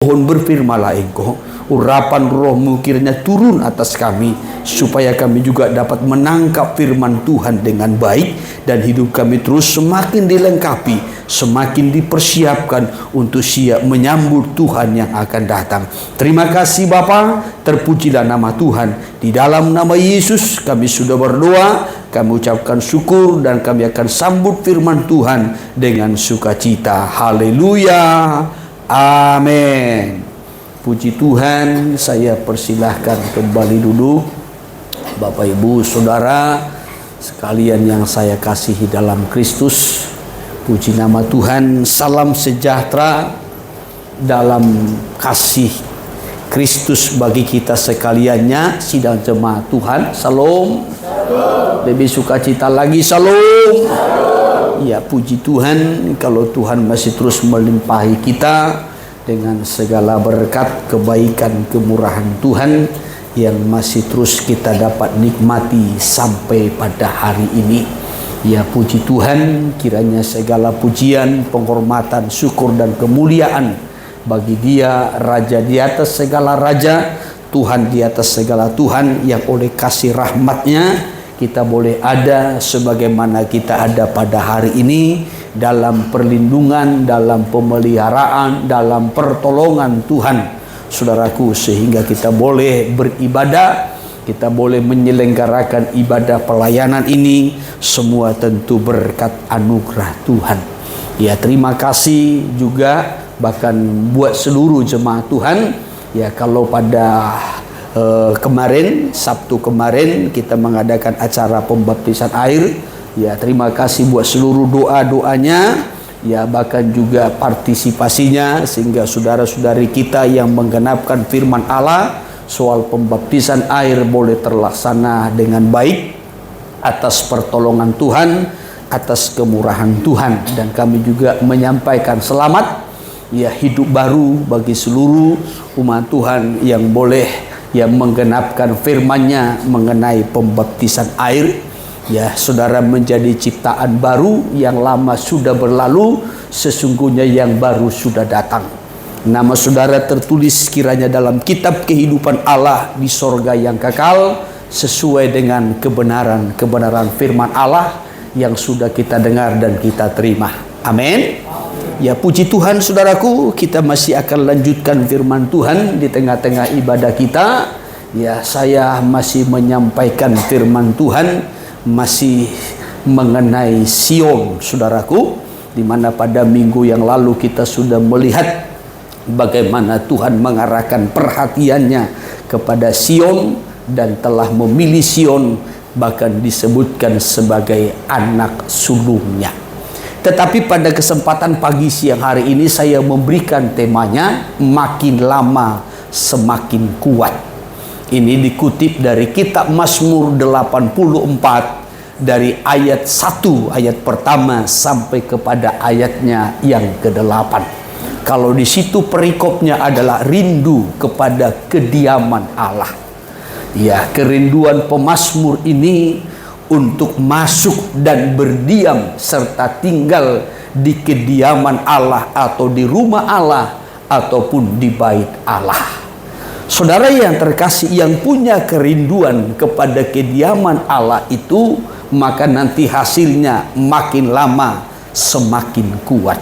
Mohon berfirmanlah Engkau, urapan roh-Mu kiranya turun atas kami, supaya kami juga dapat menangkap firman Tuhan dengan baik, dan hidup kami terus semakin dilengkapi, semakin dipersiapkan untuk siap menyambut Tuhan yang akan datang. Terima kasih Bapa, terpujilah nama Tuhan. Di dalam nama Yesus kami sudah berdoa, kami ucapkan syukur, dan kami akan sambut firman Tuhan dengan sukacita. Haleluya. Amin. Puji Tuhan, saya persilahkan kembali duduk. Bapak Ibu Saudara sekalian yang saya kasihi dalam Kristus, puji nama Tuhan. Salam sejahtera dalam kasih Kristus bagi kita sekaliannya. Sidang jemaat Tuhan, Salam. Lebih sukacita lagi, Salam. Ya, puji Tuhan kalau Tuhan masih terus melimpahi kita dengan segala berkat, kebaikan, kemurahan Tuhan yang masih terus kita dapat nikmati sampai pada hari ini. Ya, puji Tuhan, kiranya segala pujian, penghormatan, syukur, dan kemuliaan bagi Dia, Raja di atas segala raja, Tuhan di atas segala Tuhan, yang oleh kasih rahmat-Nya kita boleh ada sebagaimana kita ada pada hari ini, dalam perlindungan, dalam pemeliharaan, dalam pertolongan Tuhan, saudaraku, sehingga kita boleh beribadah, kita boleh menyelenggarakan ibadah pelayanan ini, semua tentu berkat anugerah Tuhan. Ya, terima kasih juga bahkan buat seluruh jemaat Tuhan. Ya, kalau pada kemarin, Sabtu kemarin kita mengadakan acara pembaptisan air. Ya, terima kasih buat seluruh doa-doanya, ya, bahkan juga partisipasinya, sehingga saudara-saudari kita yang menggenapkan firman Allah soal pembaptisan air boleh terlaksana dengan baik atas pertolongan Tuhan, atas kemurahan Tuhan. Dan kami juga menyampaikan selamat, ya, hidup baru bagi seluruh umat Tuhan yang boleh yang menggenapkan firman-Nya mengenai pembaptisan air. Ya, saudara menjadi ciptaan baru, yang lama sudah berlalu, sesungguhnya yang baru sudah datang. Nama saudara tertulis kiranya dalam kitab kehidupan Allah di sorga yang kekal, sesuai dengan kebenaran firman Allah yang sudah kita dengar dan kita terima. Amin. Ya, puji Tuhan saudaraku, kita masih akan lanjutkan firman Tuhan di tengah-tengah ibadah kita. Ya, saya masih menyampaikan firman Tuhan masih mengenai Sion, saudaraku, di mana pada minggu yang lalu kita sudah melihat bagaimana Tuhan mengarahkan perhatiannya kepada Sion dan telah memilih Sion, bahkan disebutkan sebagai anak sulungnya. Tetapi pada kesempatan pagi siang hari ini saya memberikan temanya makin lama semakin kuat. Ini dikutip dari kitab Mazmur 84 dari ayat 1, ayat pertama sampai kepada ayatnya yang ke-8. Kalau di situ perikopnya adalah rindu kepada kediaman Allah. Ya, kerinduan pemazmur ini untuk masuk dan berdiam serta tinggal di kediaman Allah, atau di rumah Allah, ataupun di bait Allah. Saudara yang terkasih, yang punya kerinduan kepada kediaman Allah itu, maka nanti hasilnya makin lama semakin kuat.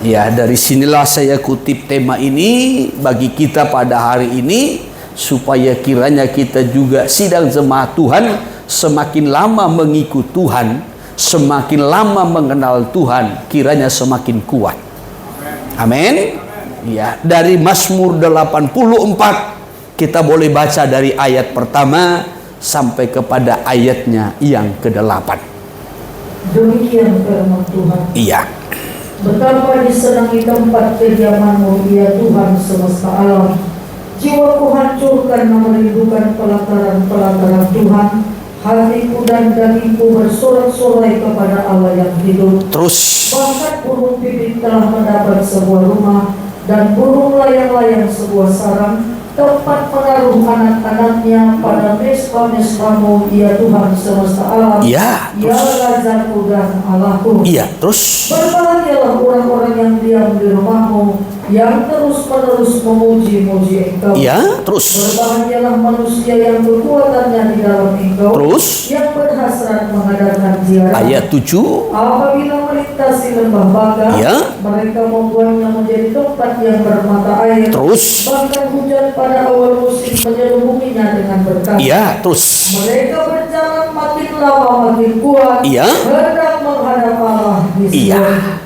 Ya, dari sinilah saya kutip tema ini bagi kita pada hari ini, supaya kiranya kita juga sidang jemaat Tuhan semakin lama mengikut Tuhan, semakin lama mengenal Tuhan, kiranya semakin kuat. Amin. Ya, dari Mazmur 84 kita boleh baca dari ayat pertama sampai kepada ayatnya yang ke-8. Demikian firman Tuhan. Iya. Betapa disenangi tempat kediaman-Mu, ya Tuhan semesta alam. Jiwaku hancur karena merindukan pelataran-pelataran Tuhan. Hatiku dan dagingku bersorak-sorai kepada Allah yang hidup. Terus. Bahkan burung pipit telah mendapat sebuah rumah, dan burung layang-layang sebuah sarang, tempat menaruh anak-anaknya pada mesbah-mesbah-Mu, ya Tuhan semesta alam. Iya. Ya Rajaku dan Allahku. Iya. Terus. Berbahagialah orang-orang yang diam di rumah-Mu, yang terus-menerus memuji-muji Engkau. Ya, terus. Berbahagialah manusia yang kekuatannya di dalam Engkau, Terus. yang berhasrat mengadakan ziarah. Ayat 7. Apabila melintasi lembah Baga, Ya. mereka membuatnya menjadi tempat yang bermata air. Terus. Bahkan hujan pada awal musim menyelubunginya dengan berkat. Ya, terus. Mereka berjalan makin lama makin kuat, Iya. hendak menghadap Allah di Iya. Sion.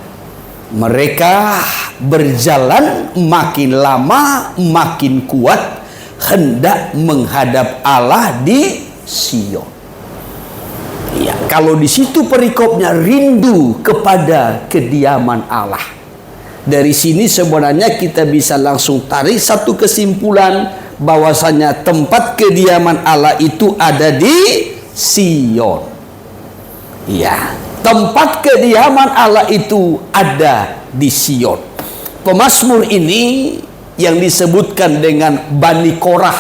Mereka berjalan makin lama makin kuat, hendak menghadap Allah di Sion. Ya, kalau di situ perikopnya rindu kepada kediaman Allah. Dari sini sebenarnya kita bisa langsung tarik satu kesimpulan bahwasanya tempat kediaman Allah itu ada di Sion. Ya, tempat kediaman Allah itu ada di Sion. Pemazmur ini yang disebutkan dengan Bani Korah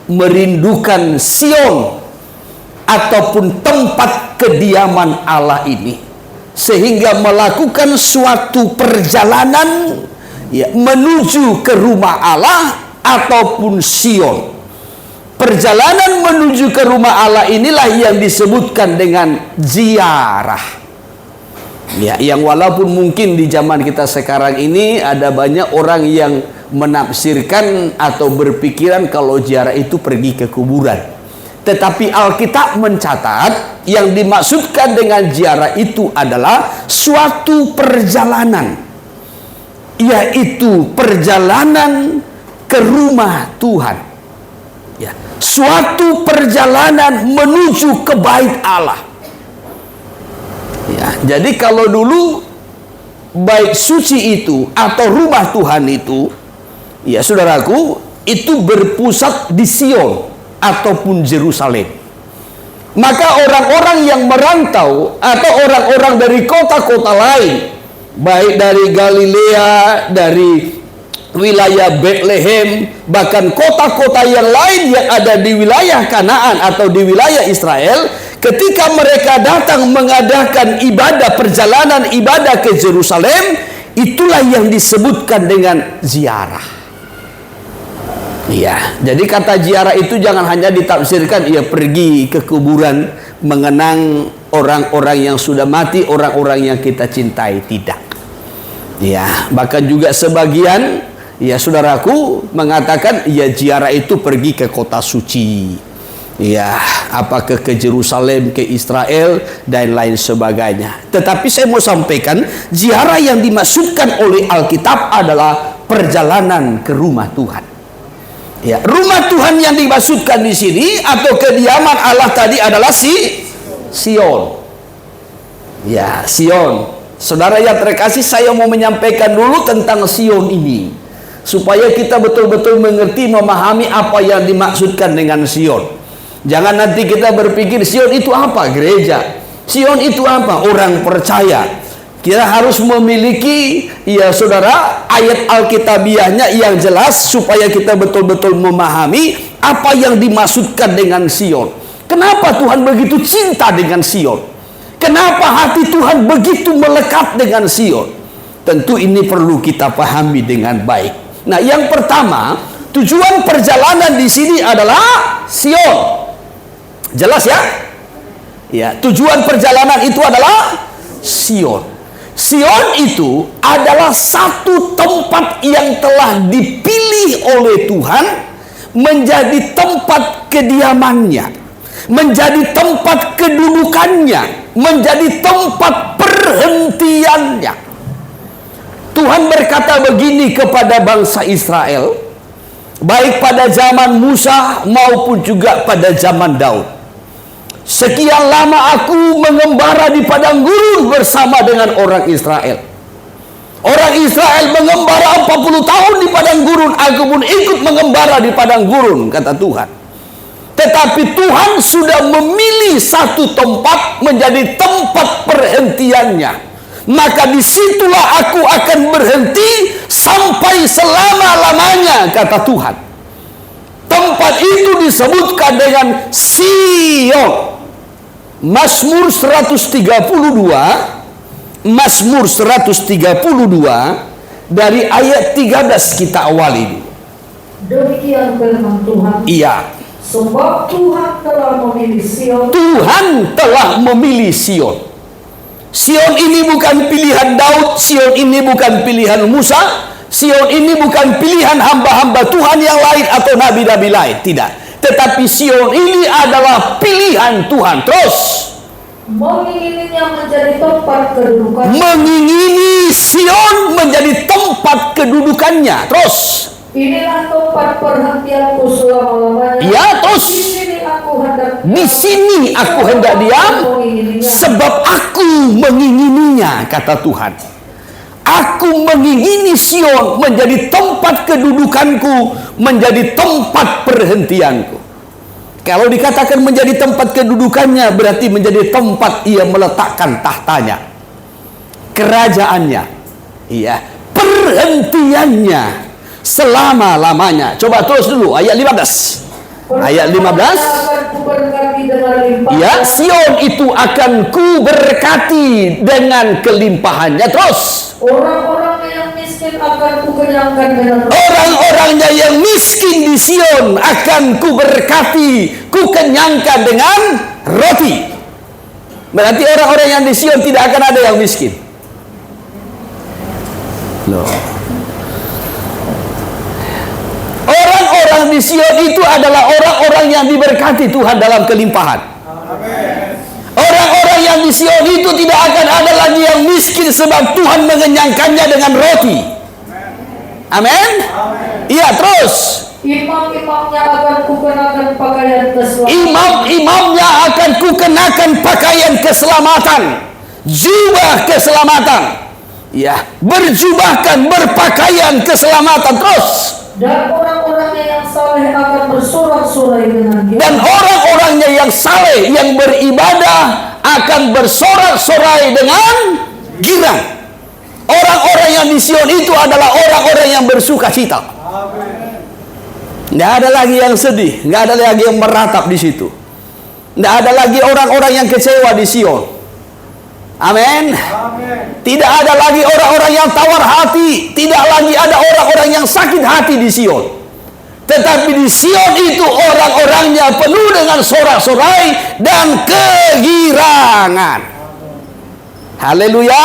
merindukan Sion ataupun tempat kediaman Allah ini, sehingga melakukan suatu perjalanan ya, menuju ke rumah Allah ataupun Sion. Perjalanan menuju ke rumah Allah inilah yang disebutkan dengan ziarah. Ya, yang walaupun mungkin di zaman kita sekarang ini ada banyak orang yang menafsirkan atau berpikiran kalau ziarah itu pergi ke kuburan. Tetapi Alkitab mencatat yang dimaksudkan dengan ziarah itu adalah suatu perjalanan, yaitu perjalanan ke rumah Tuhan. Ya, suatu perjalanan menuju ke bait Allah. Ya, jadi kalau dulu bait suci itu atau rumah Tuhan itu, ya saudaraku, itu berpusat di Sion ataupun Yerusalem. Maka orang-orang yang merantau atau orang-orang dari kota-kota lain, baik dari Galilea, dari wilayah Bethlehem, bahkan kota-kota yang lain yang ada di wilayah Kanaan atau di wilayah Israel, ketika mereka datang mengadakan ibadah, perjalanan ibadah ke Yerusalem, itulah yang disebutkan dengan ziarah. Ya, jadi kata ziarah itu jangan hanya ditafsirkan ia pergi ke kuburan mengenang orang-orang yang sudah mati, orang-orang yang kita cintai, tidak. Ya, bahkan juga sebagian ya saudaraku mengatakan ya ziarah itu pergi ke kota suci. Ya, apakah ke Yerusalem, ke Israel dan lain sebagainya. Tetapi saya mau sampaikan ziarah yang dimaksudkan oleh Alkitab adalah perjalanan ke rumah Tuhan. Ya, rumah Tuhan yang dimaksudkan di sini atau kediaman Allah tadi adalah Sion. Ya, Sion. Saudara yang terkasih, saya mau menyampaikan dulu tentang Sion ini supaya kita betul-betul mengerti, memahami apa yang dimaksudkan dengan Sion. Jangan nanti kita berpikir Sion itu apa? Gereja. Sion itu apa? Orang percaya. Kita harus memiliki, ya saudara, ayat Alkitabiahnya yang jelas supaya kita betul-betul memahami apa yang dimaksudkan dengan Sion. Kenapa Tuhan begitu cinta dengan Sion? Kenapa hati Tuhan begitu melekat dengan Sion? Tentu ini perlu kita pahami dengan baik. Nah, yang pertama, tujuan perjalanan di sini adalah Sion. Jelas ya? Ya, tujuan perjalanan itu adalah Sion. Sion itu adalah satu tempat yang telah dipilih oleh Tuhan menjadi tempat kediamannya, menjadi tempat kedudukannya, menjadi tempat perhentiannya. Tuhan berkata begini kepada bangsa Israel, baik pada zaman Musa maupun juga pada zaman Daud. Sekian lama aku mengembara di padang gurun bersama dengan orang Israel. Orang Israel mengembara 40 tahun di padang gurun, aku pun ikut mengembara di padang gurun, kata Tuhan. Tetapi Tuhan sudah memilih satu tempat menjadi tempat perhentiannya. Maka disitulah aku akan berhenti sampai selama-lamanya, kata Tuhan. Tempat itu disebutkan dengan Sion. Mazmur 132, Mazmur 132 Dari ayat 13 kita awali dulu. Demikian firman Tuhan. Iya. Sebab Tuhan telah memilih Sion. Tuhan telah memilih Sion. Sion ini bukan pilihan Daud, Sion ini bukan pilihan Musa, Sion ini bukan pilihan hamba-hamba Tuhan yang lain atau nabi-nabi lain, tidak. Tetapi Sion ini adalah pilihan Tuhan. Terus Mengingininya menjadi tempat kedudukan. mengingini Sion menjadi tempat kedudukannya. Terus Inilah tempat perhentianku selama-lamanya. ya, terus Di sini aku hendak di sini aku hendak diam sebab aku mengingininya, kata Tuhan. Aku mengingini Sion menjadi tempat kedudukanku, menjadi tempat perhentianku. Kalau dikatakan menjadi tempat kedudukannya, berarti menjadi tempat ia meletakkan tahtanya, kerajaannya, iya, perhentiannya selama-lamanya. Coba terus dulu ayat 15. Ayat 15. Ya, Sion itu akan ku berkati dengan kelimpahannya. Terus orang-orangnya yang miskin akan ku kenyangkan dengan orang-orangnya yang miskin di Sion akan ku berkati, ku kenyangkan dengan roti. Berarti orang-orang yang di Sion tidak akan ada yang miskin. Loh. Orang-orang di Sion itu adalah orang-orang yang diberkati Tuhan dalam kelimpahan. Orang-orang yang di Sion itu tidak akan ada lagi yang miskin sebab Tuhan mengenyangkannya dengan roti. Amin. Iya, terus imam-imamnya akan kukenakan pakaian keselamatan. Imam-imamnya akan kukenakan pakaian keselamatan, jubah keselamatan. Ya, berjubahkan, berpakaian keselamatan. Terus dan orang-orangnya yang saleh akan bersorak-sorai dengan dia. Dan orang-orangnya yang saleh, yang beribadah akan bersorak-sorai dengan girang. Orang-orang yang di Sion itu adalah orang-orang yang bersuka cita. Tidak ada lagi yang sedih, tidak ada lagi yang meratap di situ. Tidak ada lagi orang-orang yang kecewa di Sion. Amin. Tidak ada lagi orang-orang yang tawar hati, tidak lagi ada orang-orang yang sakit hati di Sion. Tetapi di Sion itu orang-orangnya penuh dengan sorak-sorai dan kegirangan. Haleluya.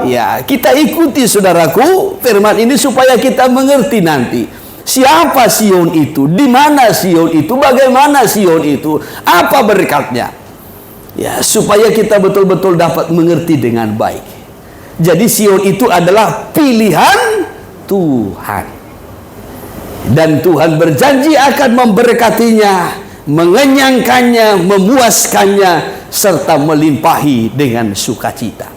Ya, kita ikuti saudaraku firman ini supaya kita mengerti nanti siapa Sion itu, di mana Sion itu, bagaimana Sion itu, apa berkatnya. Ya, supaya kita betul-betul dapat mengerti dengan baik. Jadi Sion itu adalah pilihan Tuhan. Dan Tuhan berjanji akan memberkatinya, mengenyangkannya, memuaskannya, serta melimpahi dengan sukacita.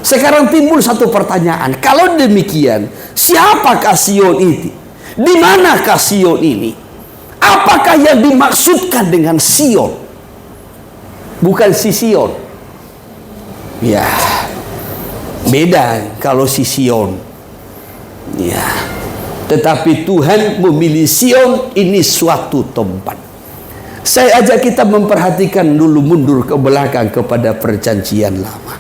Sekarang timbul satu pertanyaan. Kalau demikian, siapakah Sion itu? Di manakah Sion ini? Apakah yang dimaksudkan dengan Sion? Bukan si Sion. Ya, beda kalau si Sion. Ya, tetapi Tuhan memilih Sion ini suatu tempat. Saya ajak kita memperhatikan dulu mundur ke belakang kepada perjanjian lama.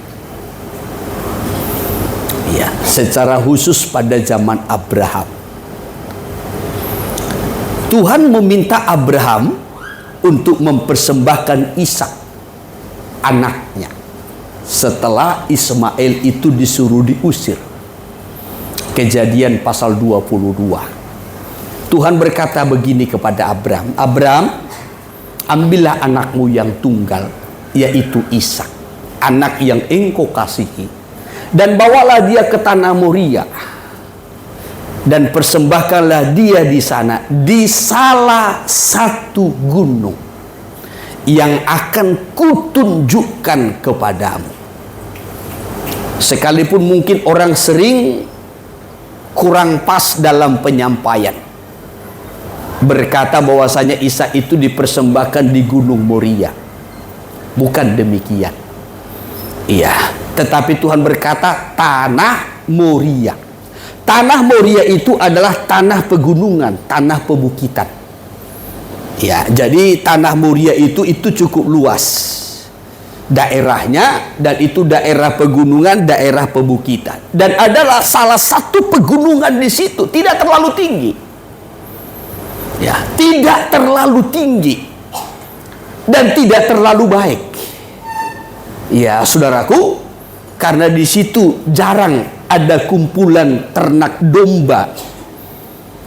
Ya, secara khusus pada zaman Abraham. Tuhan meminta Abraham untuk mempersembahkan Ishak, anaknya, setelah Ismail itu disuruh diusir. Kejadian pasal 22. Tuhan berkata begini kepada Abraham, Abraham, ambillah anakmu yang tunggal, yaitu Ishak, anak yang engkau kasihi, dan bawalah dia ke tanah Moria, dan persembahkanlah dia di sana, di salah satu gunung yang akan kutunjukkan kepadamu. Sekalipun mungkin orang sering kurang pas dalam penyampaian, berkata bahwasanya Ishak itu dipersembahkan di Gunung Moria. Bukan demikian. Iya, tetapi Tuhan berkata tanah Moria. Tanah Moria itu adalah tanah pegunungan, tanah pebukitan. Ya, jadi tanah Moria itu cukup luas. daerahnya, dan itu daerah pegunungan, daerah pebukitan, dan adalah salah satu pegunungan di situ tidak terlalu tinggi, ya, tidak terlalu tinggi dan tidak terlalu baik, ya saudaraku, karena di situ jarang ada kumpulan ternak domba,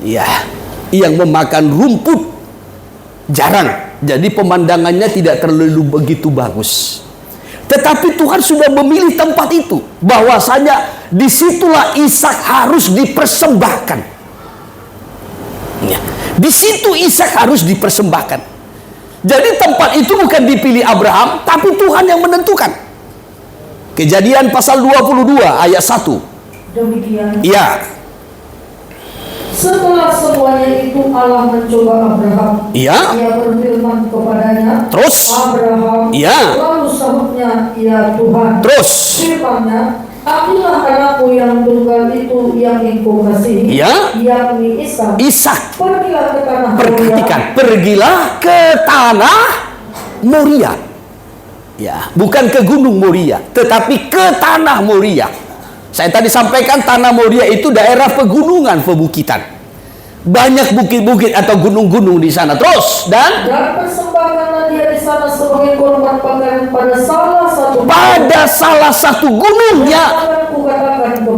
ya, yang memakan rumput, jarang. Jadi pemandangannya tidak terlalu begitu bagus. Tetapi Tuhan sudah memilih tempat itu, bahwasanya disitulah Ishak harus dipersembahkan. Ya, di situ Ishak harus dipersembahkan. Jadi tempat itu bukan dipilih Abraham, tapi Tuhan yang menentukan. Kejadian pasal 22 ayat 1. Demikian. Ya. Setelah semuanya itu Allah mencoba Abraham. Iya. Ia berfirman kepadanya. Terus. Abraham. Iya. Lalu sahutnya, ya Tuhan. Terus. Firman-Nya, ambillah anakku yang tunggal itu yang engkau kasihi. Iya. Yakni Ishak. Ishak. Pergilah ke tanah Perhatikan, pergilah ke tanah Moria. Ya, bukan ke Gunung Moria, tetapi ke tanah Moria. Saya tadi sampaikan tanah Moria itu daerah pegunungan, pebukitan. Banyak bukit-bukit atau gunung-gunung di sana. Terus, dan persembahkanlah dia di sana sebagai korban pakaian pada salah satu gunungnya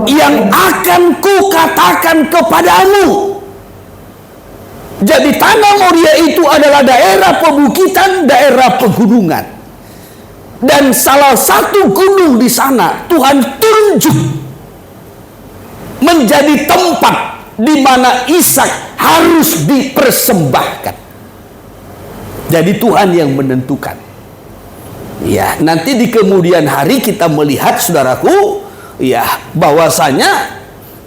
yang akan kukatakan kepadamu. Jadi tanah Moria itu adalah daerah pebukitan, daerah pegunungan. Dan salah satu gunung di sana Tuhan tunjuk menjadi tempat di mana Ishak harus dipersembahkan. Jadi Tuhan yang menentukan. Ya, nanti di kemudian hari kita melihat, saudaraku, ya, bahwasanya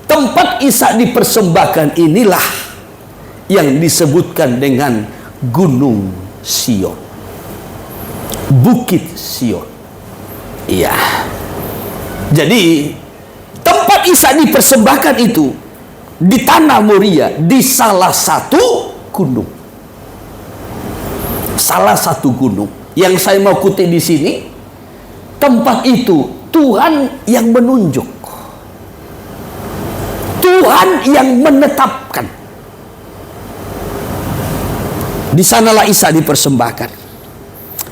tempat Ishak dipersembahkan inilah yang disebutkan dengan Gunung Sion, Bukit Sion. Iya. Jadi tempat Ishak dipersembahkan itu di tanah Moria, di salah satu gunung. Salah satu gunung. Yang saya mau kutip di sini, tempat itu Tuhan yang menunjuk. Tuhan yang menetapkan. Di sanalah Ishak dipersembahkan.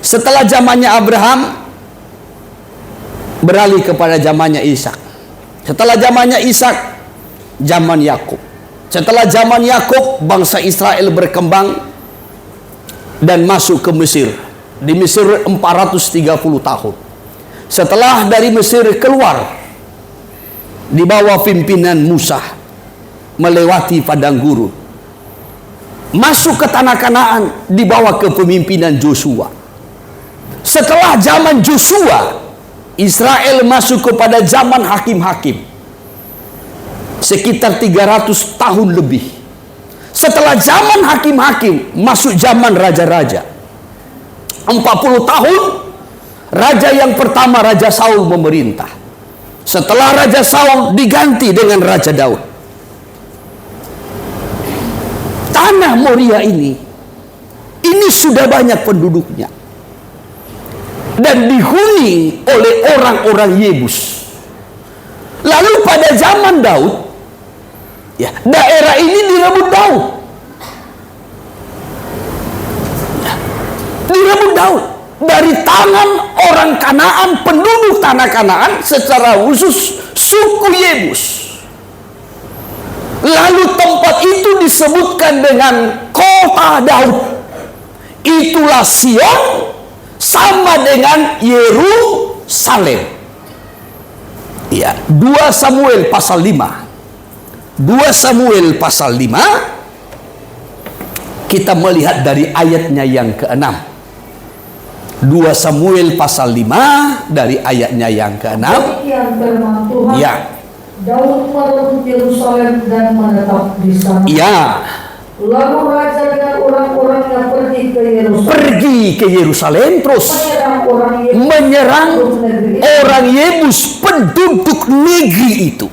Setelah zamannya Abraham, beralih kepada zamannya Ishak. Setelah zamannya Ishak, zaman Yakub. Setelah zaman Yakub, bangsa Israel berkembang dan masuk ke Mesir. Di Mesir 430 tahun. Setelah dari Mesir keluar, di bawah pimpinan Musa, melewati padang gurun, masuk ke tanah Kanaan di bawah kepemimpinan Joshua. Setelah zaman Joshua, Israel masuk kepada zaman hakim-hakim, sekitar 300 tahun lebih. Setelah zaman hakim-hakim, masuk zaman raja-raja. 40 tahun, raja yang pertama, Raja Saul memerintah. Setelah Raja Saul diganti dengan Raja Daud. Tanah Moria ini sudah banyak penduduknya dan dihuni oleh orang-orang Yebus. Lalu pada zaman Daud, ya, daerah ini direbut Daud. Ya, direbut Daud dari tangan orang Kanaan, penduduk tanah Kanaan, secara khusus suku Yebus. Lalu tempat itu disebutkan dengan kota Daud. Itulah Sion, sama dengan Yerusalem. Ya, 2 Samuel pasal 5. 2 Samuel pasal 5, kita melihat dari ayatnya yang ke-6. 2 Samuel pasal 5 dari ayatnya yang ke-6. Demikian firman Tuhan. Ya. Daud merebut Yerusalem dan menetap di sana. Ya. Lalu raja dan orang-orangnya pergi ke Yerusalem. Pergi ke Yerusalem terus menyerang orang Yebus, penduduk negeri itu.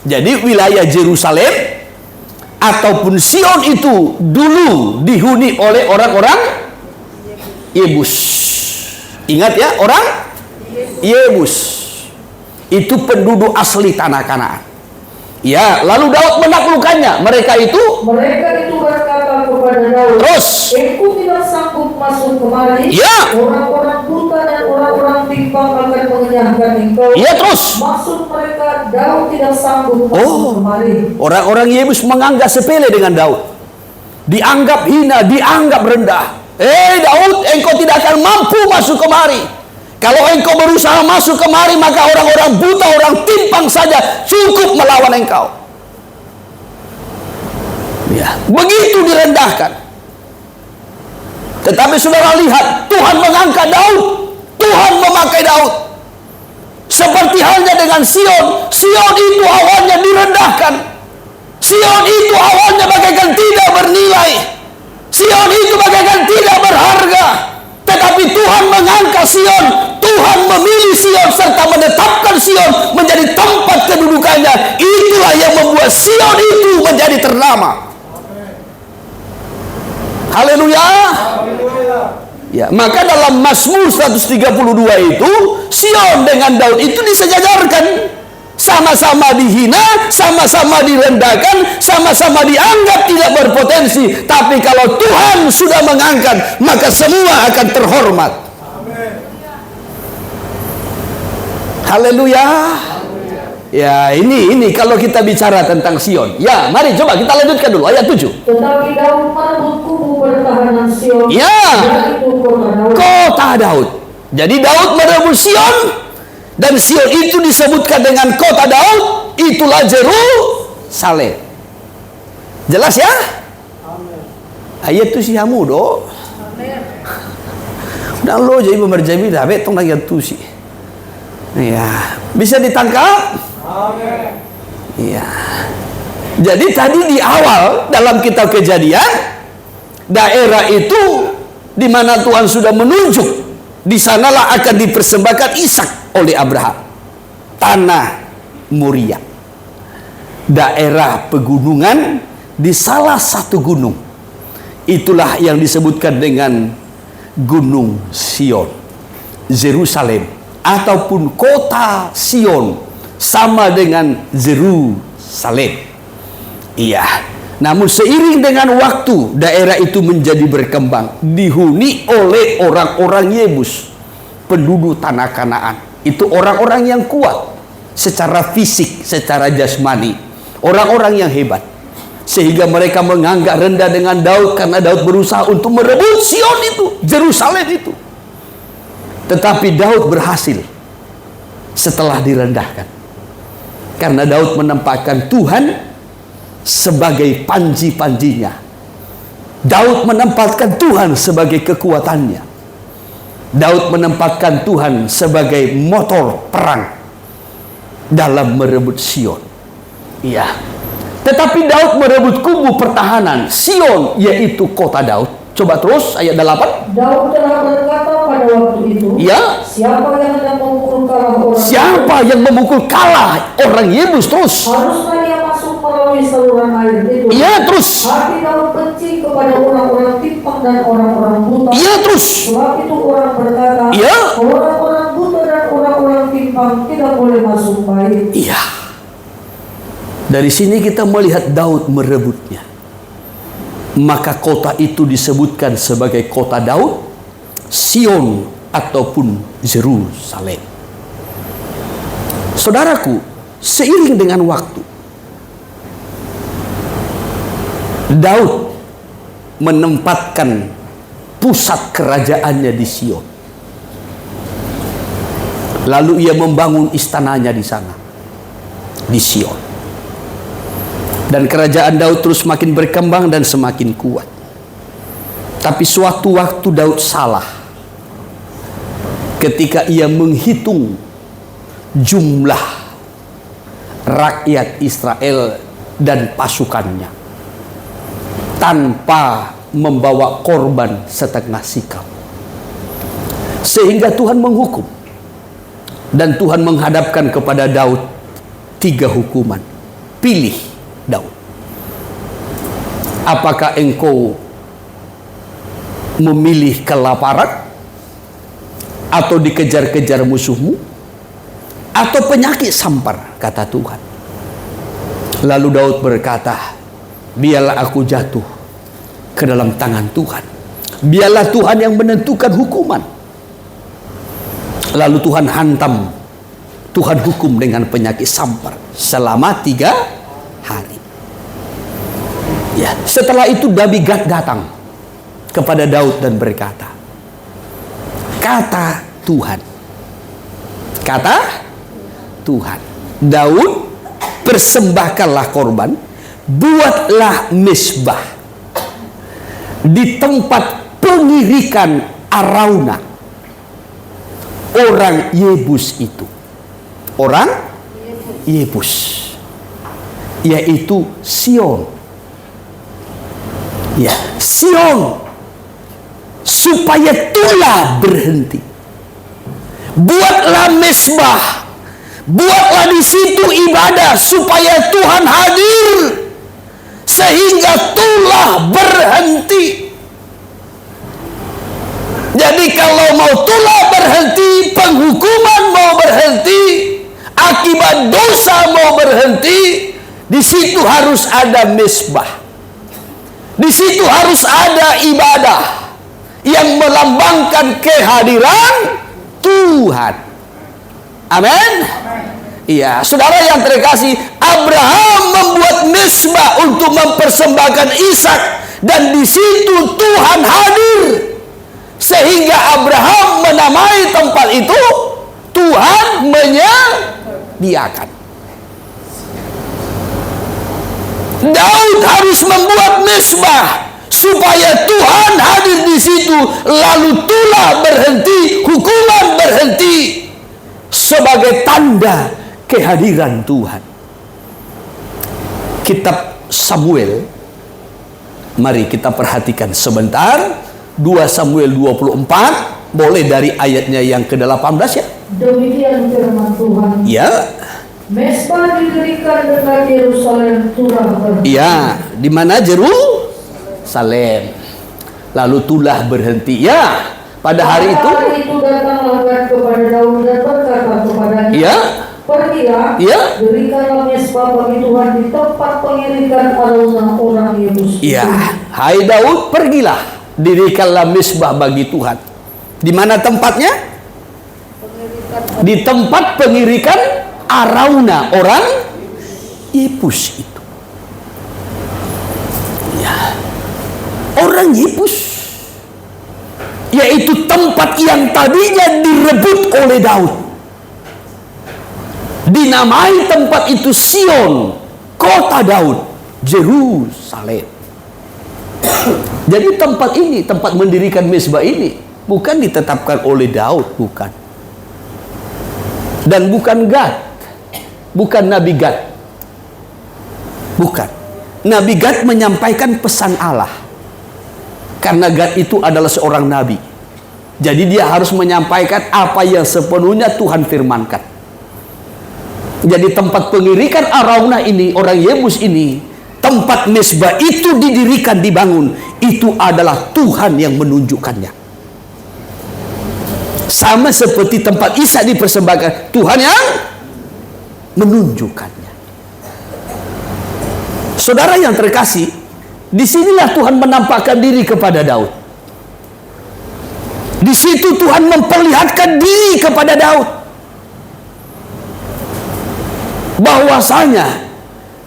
Jadi wilayah Yerusalem ataupun Sion itu dulu dihuni oleh orang-orang Yebus. Ingat ya, orang Yebus. Itu penduduk asli tanah Kanaan. Ya, lalu Daud menaklukkannya. Mereka itu berkata kepada Daud, terus, "Engkau tidak sanggup masuk kemari. Ya. Orang-orang buta dan orang-orang timpang akan mengenyahkan engkau." Ya, terus. Maksud mereka, Daud tidak sanggup masuk kemari. Orang-orang Yebus menganggap sepele dengan Daud. Dianggap hina, dianggap rendah. Daud, engkau tidak akan mampu masuk kemari. Kalau engkau berusaha masuk kemari, maka orang-orang buta, orang timpang saja cukup melawan engkau. Ya, begitu direndahkan. Tetapi saudara lihat, Tuhan mengangkat Daud. Tuhan memakai Daud. Seperti halnya dengan Sion. Sion itu awalnya direndahkan. Sion itu awalnya bagaikan tidak bernilai. Sion itu bagaikan tidak berharga. Tetapi Tuhan mengangkat Sion. Tuhan memilih Sion serta menetapkan Sion menjadi tempat kedudukannya. Itulah yang membuat Sion itu menjadi ternama. Haleluya. Ya, maka dalam Mazmur 132 itu Sion dengan Daud itu disejajarkan. Sama-sama dihina, sama-sama direndahkan, sama-sama dianggap tidak berpotensi. Tapi kalau Tuhan sudah mengangkat, maka semua akan terhormat. Haleluya. Ya, ini kalau kita bicara tentang Sion. Ya, mari coba kita lanjutkan dulu ayat 7. Tetapi Daud merebut kubu pertahanan Sion. Ya, yaitu kota Daud. Jadi Daud merebut Sion, dan Sion itu disebutkan dengan kota Daud. Itulah Yerusalem. Jelas ya? Ayat itu si hamu do. Dan lo jadi pemerjami dah betong lagi tu si. Ya, bisa ditangkap? Iya. Jadi tadi di awal dalam kitab Kejadian, daerah itu di mana Tuhan sudah menunjuk, di sanalah akan dipersembahkan Ishak oleh Abraham. Tanah Moria, daerah pegunungan di salah satu gunung. Itulah yang disebutkan dengan Gunung Sion, Yerusalem, ataupun kota Sion, sama dengan Yerusalem. Iya. Namun seiring dengan waktu, daerah itu menjadi berkembang, dihuni oleh orang-orang Yebus, penduduk tanah Kanaan. Itu orang-orang yang kuat secara fisik, secara jasmani, orang-orang yang hebat, sehingga mereka menganggap rendah dengan Daud karena Daud berusaha untuk merebut Sion itu, Yerusalem itu. Tetapi Daud berhasil setelah direndahkan, karena Daud menempatkan Tuhan sebagai panji-panjinya. Daud menempatkan Tuhan sebagai kekuatannya. Daud menempatkan Tuhan sebagai motor perang dalam merebut Sion. Iya. Tetapi Daud merebut kubu pertahanan Sion, yaitu kota Daud. Coba terus ayat 8. Daud telah berkata pada waktu itu, Ya. siapa yang hendak memukul kalah orang Siapa yang memukul kalah orang Yebus? Terus. haruslah dia masuk melalui saluran air itu. Iya, terus. Hati Daud benci kepada orang-orang timpang dan orang-orang buta. Iya, terus. Sebab itu orang berkata, Iya. orang-orang buta dan orang-orang timpang tidak boleh masuk bait. Iya. Dari sini kita melihat Daud merebutnya. Maka kota itu disebutkan sebagai kota Daud, Sion ataupun Yerusalem. Saudaraku, seiring dengan waktu, Daud menempatkan pusat kerajaannya di Sion. Lalu ia membangun istananya di sana, di Sion. Dan kerajaan Daud terus semakin berkembang dan semakin kuat. Tapi suatu waktu Daud salah ketika ia menghitung jumlah rakyat Israel dan pasukannya tanpa membawa korban setengah sikap. Sehingga Tuhan menghukum. Dan Tuhan menghadapkan kepada Daud 3 hukuman. Pilih Daud, apakah engkau memilih kelaparan atau dikejar-kejar musuhmu, atau penyakit sampar, kata Tuhan. Lalu Daud berkata, biarlah aku jatuh ke dalam tangan Tuhan. Biarlah Tuhan yang menentukan hukuman. Lalu Tuhan hantam, Tuhan hukum dengan penyakit sampar selama 3 hari. Ya, setelah itu Nabi Gad datang kepada Daud dan berkata, kata Tuhan, Daud, persembahkanlah korban, buatlah mezbah di tempat pengirikan Arauna orang Yebus itu. Orang Yebus, yaitu Sion. Ya, Sion, supaya tulah berhenti. Buatlah mezbah, buatlah di situ ibadah supaya Tuhan hadir, sehingga tulah berhenti. Jadi kalau mau tulah berhenti, penghukuman mau berhenti, akibat dosa mau berhenti, di situ harus ada mezbah. Di situ harus ada ibadah yang melambangkan kehadiran Tuhan. Amin. Iya, saudara yang terkasih, Abraham membuat mezbah untuk mempersembahkan Ishak, dan di situ Tuhan hadir, sehingga Abraham menamai tempat itu Tuhan menyediakan. Daud harus membuat mezbah supaya Tuhan hadir di situ, lalu tulah berhenti, hukuman berhenti, sebagai tanda kehadiran Tuhan. Kitab Samuel, mari kita perhatikan sebentar. 2 Samuel 24, boleh dari ayatnya yang ke-18 ya. Demikian firman Tuhan. Ya. Mezbah didirikan dekat Yerusalem, tulah berhenti. Ya, di mana Yerusalem. Lalu tulah berhenti. Ya, pada hari itu. Hari itu datanglah Gad kepada Daud dan berkata kepadanya, Ya. pergilah, Ya. dirikanlah mezbah bagi Tuhan di tempat pengirikan Arauna orang Yebus. Ya, hai Daud, pergilah, dirikanlah mezbah bagi Tuhan. Di mana tempatnya? Di tempat pengirikan Arauna orang Yebus itu. Ya, orang Yebus, yaitu tempat yang tadinya direbut oleh Daud. Dinamai tempat itu Sion, kota Daud, Yerusalem. Jadi tempat ini, tempat mendirikan mezbah ini, bukan ditetapkan oleh Daud, bukan. Dan bukan Gad, bukan Nabi Gad. Bukan. Nabi Gad menyampaikan pesan Allah. Karena Gad itu adalah seorang nabi. Jadi dia harus menyampaikan apa yang sepenuhnya Tuhan firmankan. Jadi tempat pengirikan Arauna ini, orang Yebus ini, tempat mezbah itu didirikan, dibangun, itu adalah Tuhan yang menunjukkannya. Sama seperti tempat Ishak dipersembahkan, Tuhan yang menunjukkannya. Saudara yang terkasih, disinilah Tuhan menampakkan diri kepada Daud. Di situ Tuhan memperlihatkan diri kepada Daud, bahwasanya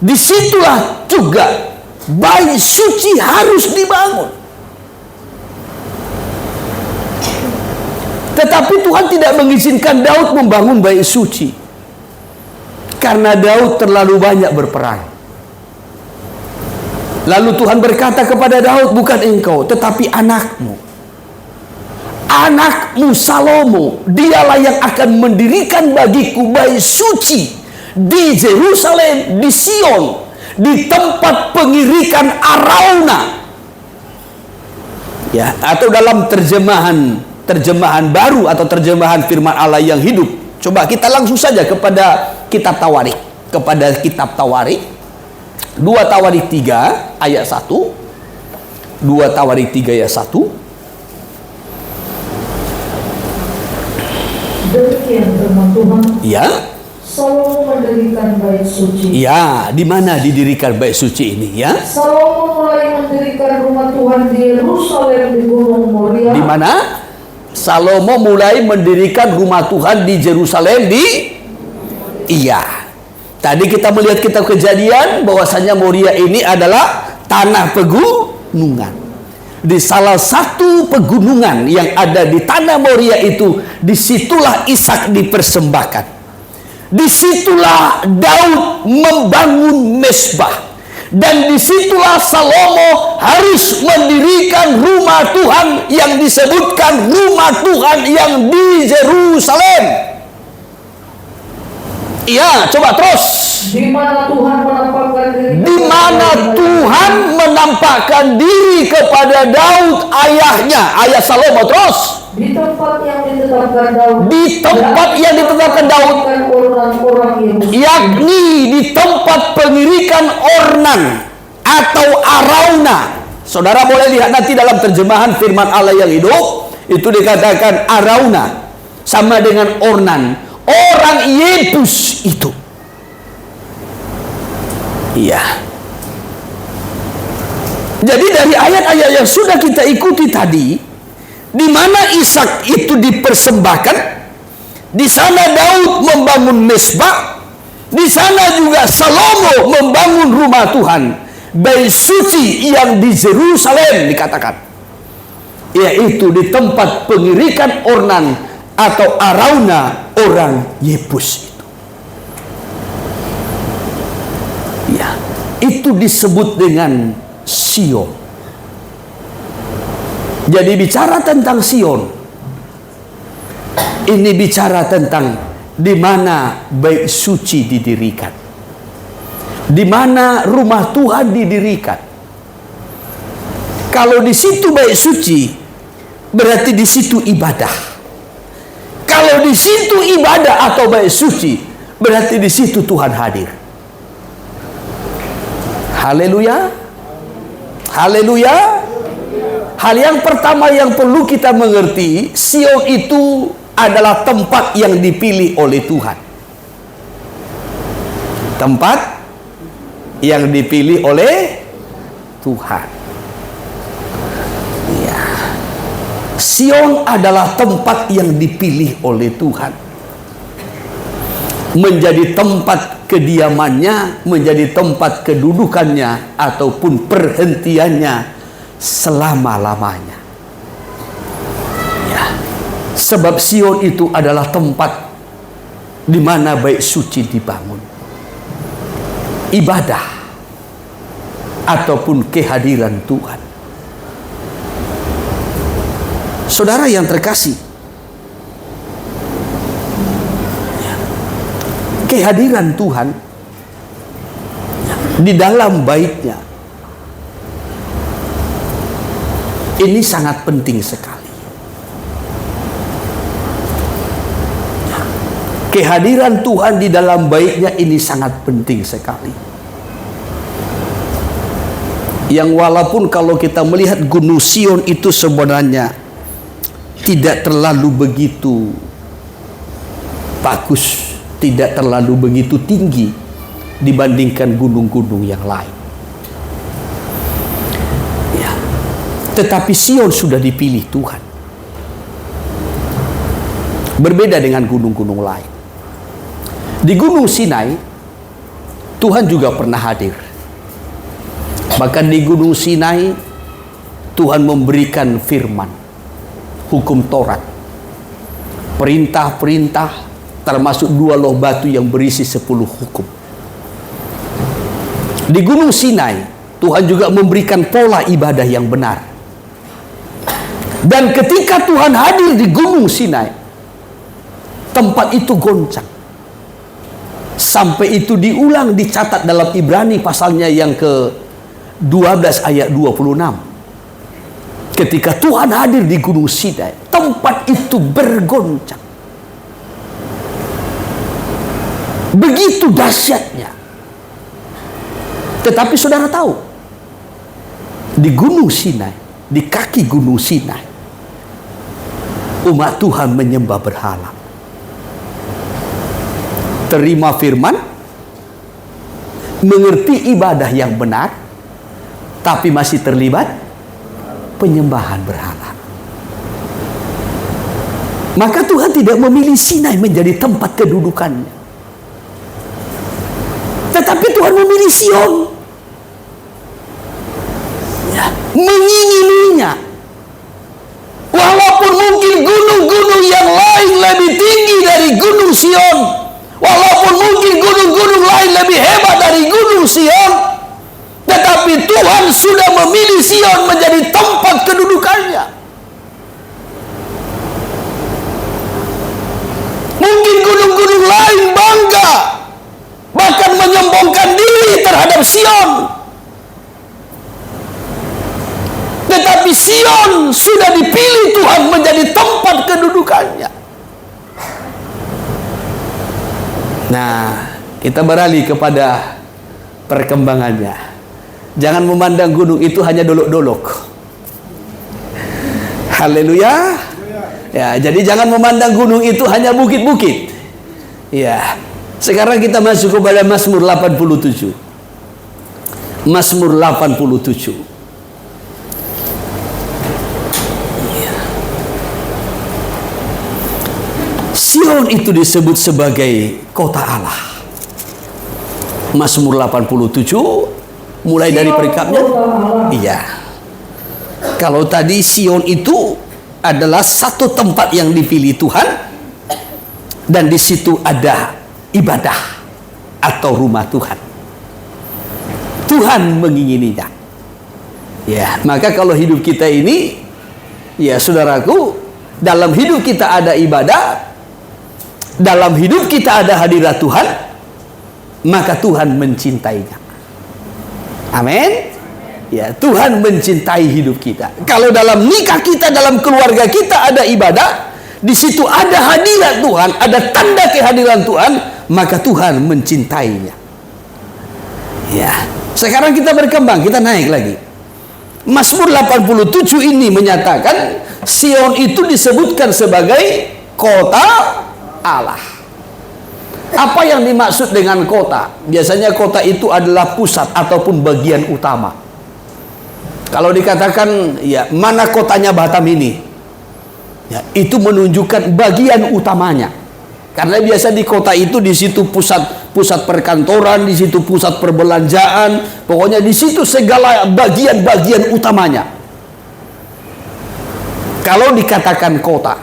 disitulah juga bait suci harus dibangun. Tetapi Tuhan tidak mengizinkan Daud membangun bait suci, karena Daud terlalu banyak berperang. Lalu Tuhan berkata kepada Daud, bukan engkau, tetapi anakmu. Anakmu Salomo, dialah yang akan mendirikan bagiku bait suci di Yerusalem, di Sion, di tempat pengirikan Arauna. Ya, atau dalam terjemahan baru atau terjemahan firman Allah yang hidup. Coba kita langsung saja kepada kitab Tawarik, 2 Tawarik 3 ayat 1. 2 Tawarik 3 ayat 1. Demikian firman Tuhan. Ya, Salomo mendirikan bait suci. ya, di mana didirikan bait suci ini? Ya, Salomo mulai mendirikan rumah Tuhan di Yerusalem di Gunung Moria. di mana? Salomo mulai mendirikan rumah Tuhan di Yerusalem Iya. Tadi kita melihat kitab Kejadian bahwasanya Moria ini adalah tanah pegunungan. Di salah satu pegunungan yang ada di tanah Moria itu, disitulah Ishak dipersembahkan. Disitulah Daud membangun mezbah. Dan disitulah Salomo harus mendirikan rumah Tuhan yang disebutkan rumah Tuhan yang di Yerusalem. Iya, coba terus. Di mana Tuhan menampakkan diri. Di mana Tuhan menampakkan diri kepada Daud ayahnya, ayah Salomo. Terus. Di tempat yang ditetapkan Daud. Di tempat yang ditetapkan Daud, Orang-orang Yerusalem. yakni di tempat pengirikan Ornan atau Arauna. Saudara boleh lihat nanti dalam terjemahan firman Allah yang hidup, itu dikatakan Arauna sama dengan Ornan, orang Yebus itu. Iya. Jadi dari ayat-ayat yang sudah kita ikuti tadi, di mana Ishak itu dipersembahkan, di sana Daud membangun mezbah, di sana juga Salomo membangun rumah Tuhan, bait suci yang di Yerusalem dikatakan, yaitu di tempat pengirikan Ornan atau Arauna orang Yebus itu. Ya, itu disebut dengan Sion. Jadi bicara tentang Sion, ini bicara tentang di mana bait suci didirikan, di mana rumah Tuhan didirikan. Kalau di situ bait suci, berarti di situ ibadah. Kalau di situ ibadah atau bait suci, berarti di situ Tuhan hadir. Haleluya, haleluya. Hal yang pertama yang perlu kita mengerti, Sion itu adalah tempat yang dipilih oleh Tuhan. Tempat yang dipilih oleh Tuhan. Ya. Sion adalah tempat yang dipilih oleh Tuhan. Menjadi tempat kediamannya, menjadi tempat kedudukannya ataupun perhentiannya selama-lamanya. Ya. Sebab Sion itu adalah tempat di mana bait suci dibangun. Ibadah ataupun kehadiran Tuhan. Saudara yang terkasih, kehadiran Tuhan di dalam bait-Nya ini sangat penting sekali. Kehadiran Tuhan di dalam bait-Nya ini sangat penting sekali. Yang walaupun kalau kita melihat Gunung Sion itu sebenarnya tidak terlalu begitu bagus, tidak terlalu begitu tinggi dibandingkan gunung-gunung yang lain. Ya. Tetapi Sion sudah dipilih Tuhan. Berbeda dengan gunung-gunung lain. Di Gunung Sinai, Tuhan juga pernah hadir. Bahkan di Gunung Sinai, Tuhan memberikan firman, hukum Taurat, perintah-perintah, termasuk 2 loh batu yang berisi 10 hukum. Di Gunung Sinai, Tuhan juga memberikan pola ibadah yang benar. Dan ketika Tuhan hadir di Gunung Sinai, tempat itu goncang. Sampai itu diulang, dicatat dalam Ibrani pasalnya yang ke-12 ayat 26. Ketika Tuhan hadir di Gunung Sinai, tempat itu bergoncang. Begitu dahsyatnya. Tetapi saudara tahu, di Gunung Sinai, di kaki Gunung Sinai, umat Tuhan menyembah berhala. terima firman, mengerti ibadah yang benar, tapi masih terlibat penyembahan berhala. Maka Tuhan tidak memilih Sinai menjadi tempat kedudukannya, tetapi Tuhan memilih Sion, ya, mengingininya. Walaupun mungkin gunung-gunung yang lain lebih tinggi dari gunung Sion, walaupun mungkin gunung-gunung lain lebih hebat dari gunung Sion, tetapi Tuhan sudah memilih Sion menjadi tempat kedudukannya. Mungkin gunung-gunung lain bangga, bahkan menyombongkan diri terhadap Sion, tetapi Sion sudah dipilih Tuhan menjadi tempat kedudukannya. Nah, kita beralih kepada perkembangannya. Jangan memandang gunung itu hanya dolok-dolok. Haleluya. Ya, jadi jangan memandang gunung itu hanya bukit-bukit. Ya. Sekarang kita masuk kepada Mazmur 87. Mazmur 87. Sion itu disebut sebagai kota Allah. Mazmur 87 mulai dari perikapnya. Iya. Kalau tadi Sion itu adalah satu tempat yang dipilih Tuhan, dan di situ ada ibadah atau rumah Tuhan. Tuhan mengingininya. Ya, maka kalau hidup kita ini, ya saudaraku, dalam hidup kita ada ibadah, dalam hidup kita ada hadirat Tuhan, maka Tuhan mencintainya. Amin. Ya, Tuhan mencintai hidup kita. Kalau dalam nikah kita, dalam keluarga kita ada ibadah, di situ ada hadirat Tuhan, ada tanda kehadiran Tuhan, maka Tuhan mencintainya. Ya. Sekarang kita berkembang, kita naik lagi. Mazmur 87 ini menyatakan Sion itu disebutkan sebagai kota Allah. Apa yang dimaksud dengan kota? Biasanya kota itu adalah pusat ataupun bagian utama. Kalau dikatakan, ya, mana kotanya Batam ini? Ya, itu menunjukkan bagian utamanya. Karena biasa di kota itu, di situ pusat perkantoran, di situ pusat perbelanjaan, pokoknya di situ segala bagian-bagian utamanya. Kalau dikatakan kota,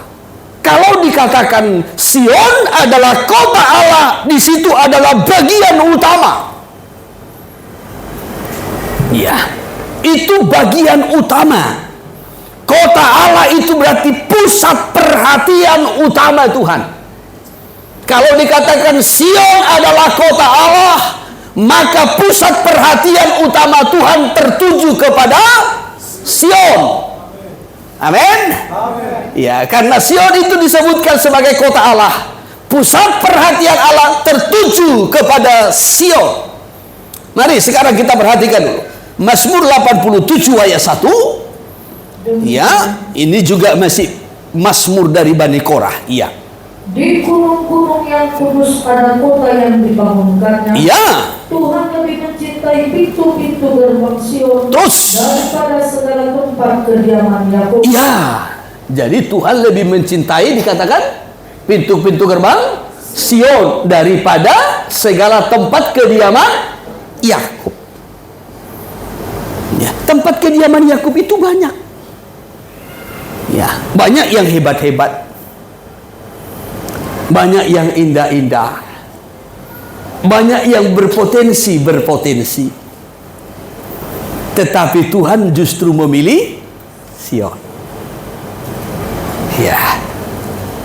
kalau dikatakan Sion adalah kota Allah, di situ adalah bagian utama. Ya, itu bagian utama. Kota Allah itu berarti pusat perhatian utama Tuhan. Kalau dikatakan Sion adalah kota Allah, maka pusat perhatian utama Tuhan tertuju kepada Sion. Amin. Ya, karena Sion itu disebutkan sebagai kota Allah, pusat perhatian Allah tertuju kepada Sion. Mari sekarang kita perhatikan dulu Mazmur 87 ayat 1. Ya, ini juga masih Mazmur dari Bani Korah. Iya. Di gunung-gunung yang kudus ada kota yang dibangunkannya. Iya. Tuhan lebih mencintai pintu-pintu gerbang Sion daripada segala tempat kediaman Yakub. Iya. Jadi Tuhan lebih mencintai, dikatakan, pintu-pintu gerbang Sion daripada segala tempat kediaman Yakub. Ya, tempat kediaman Yakub itu banyak. Ya, banyak yang hebat-hebat. Banyak yang indah-indah. Banyak yang berpotensi. Tetapi Tuhan justru memilih Sion. Ya.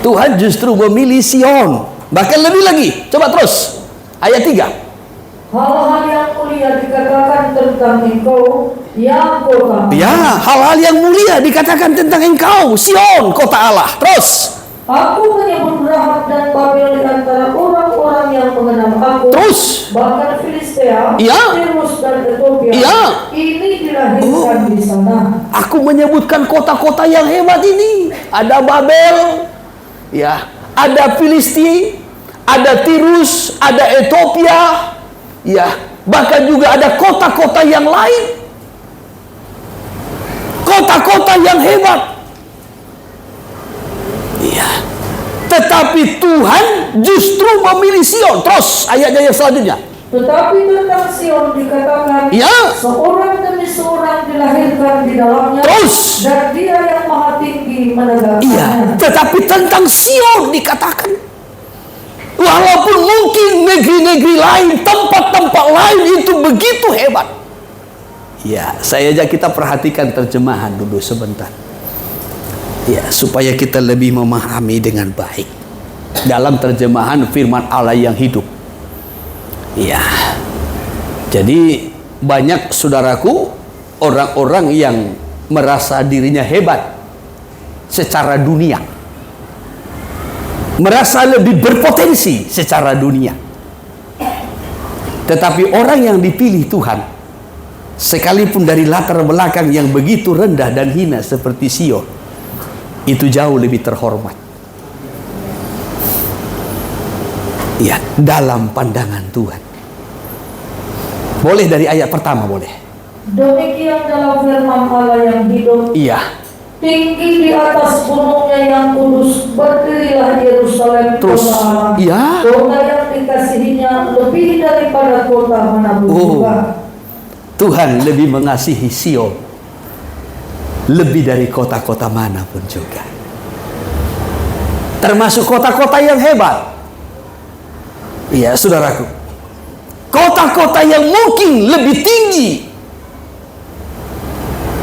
Tuhan justru memilih Sion. Bahkan lebih lagi. Coba terus. Ayat 3. Hal-hal yang mulia dikatakan tentang engkau, ya kota. Ya, hal-hal yang mulia dikatakan tentang engkau, Sion, kota Allah. Terus. Aku menyebut Rahab dan Babel di antara orang-orang yang mengenal aku. Terus. Bahkan Filistea, Ya. Tirus dan Ethiopia. Ya. Ini dilahirkan di sana. Aku menyebutkan kota-kota yang hebat ini. Ada Babel, ya, ada Filistia, ada Tirus, ada Ethiopia, ya, bahkan juga ada kota-kota yang lain. Kota-kota yang hebat. Iya. Tetapi Tuhan justru memilih Sion. Terus ayatnya yang selanjutnya. Tetapi tentang Sion dikatakan, Ya. seorang demi seorang dilahirkan di dalamnya, Terus. dan Dia yang Maha Tinggi menegakkannya. Iya. Tetapi tentang Sion dikatakan, walaupun mungkin negeri-negeri lain, tempat-tempat lain itu begitu hebat. Ya, saya ajak kita perhatikan terjemahan dulu sebentar. Ya, supaya kita lebih memahami dengan baik dalam terjemahan firman Allah yang hidup. Ya. Jadi banyak saudaraku orang-orang yang merasa dirinya hebat secara dunia. Merasa lebih berpotensi secara dunia. Tetapi orang yang dipilih Tuhan, sekalipun dari latar belakang yang begitu rendah dan hina seperti Sion, itu jauh lebih terhormat. Ya, dalam pandangan Tuhan. Boleh dari ayat pertama, boleh. Demikian dalam firman Allah yang hidup. Iya. Tinggi di atas gunungnya yang kudus, berdirilah Yerusalem, Terus, kota Allah. iya. Kota yang dikasihinya lebih daripada kota manapun juga. Tuhan lebih mengasihi Sion lebih dari kota-kota manapun juga. Termasuk kota-kota yang hebat. Iya, saudaraku. Kota-kota yang mungkin lebih tinggi,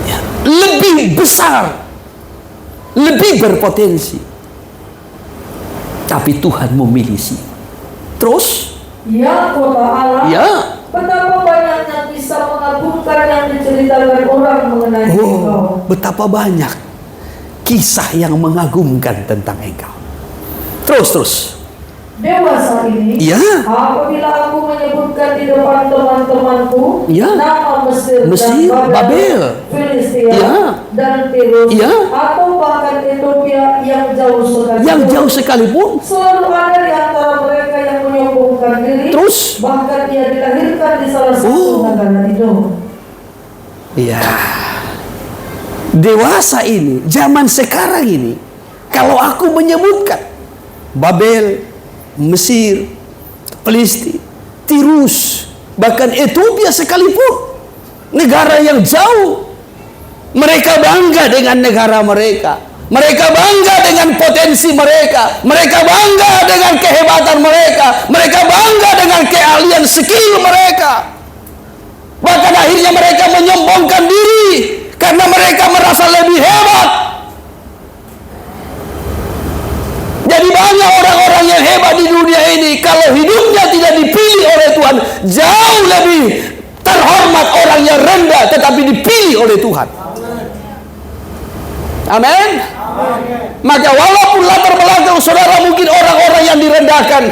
ya, lebih besar, lebih berpotensi. Tapi Tuhan memilih Sion. Terus, Ya kota Allah, ya, betapa banyaknya kisah mengagumkan yang diceritakan orang mengenai engkau. betapa banyak kisah yang mengagumkan tentang engkau. Terus. Dewasa ini, Ya. apabila aku menyebutkan di depan teman-temanku, Ya. nama Mesir dan Babel, Filistia, Ya. dan Tirus, Ya. atau bahkan Ethiopia yang jauh sekalipun, selalu ada di antara mereka yang menyombongkan diri. Terus. Bahkan ia dilahirkan di salah satu negara itu. Ya. Dewasa ini, zaman sekarang ini, kalau aku menyebutkan Babel, Mesir, Filistia, Tirus, bahkan Ethiopia sekalipun, negara yang jauh, mereka bangga dengan negara mereka. Mereka bangga dengan potensi mereka. Mereka bangga dengan kehebatan mereka. Mereka bangga dengan keahlian skill mereka. Bahkan akhirnya mereka menyombongkan diri karena mereka merasa lebih hebat. Jadi banyak orang-orang yang hebat di dunia ini, kalau hidupnya tidak dipilih oleh Tuhan, jauh lebih terhormat orang yang rendah tetapi dipilih oleh Tuhan. Amin. Maka walaupun latar belakang saudara mungkin orang-orang yang direndahkan,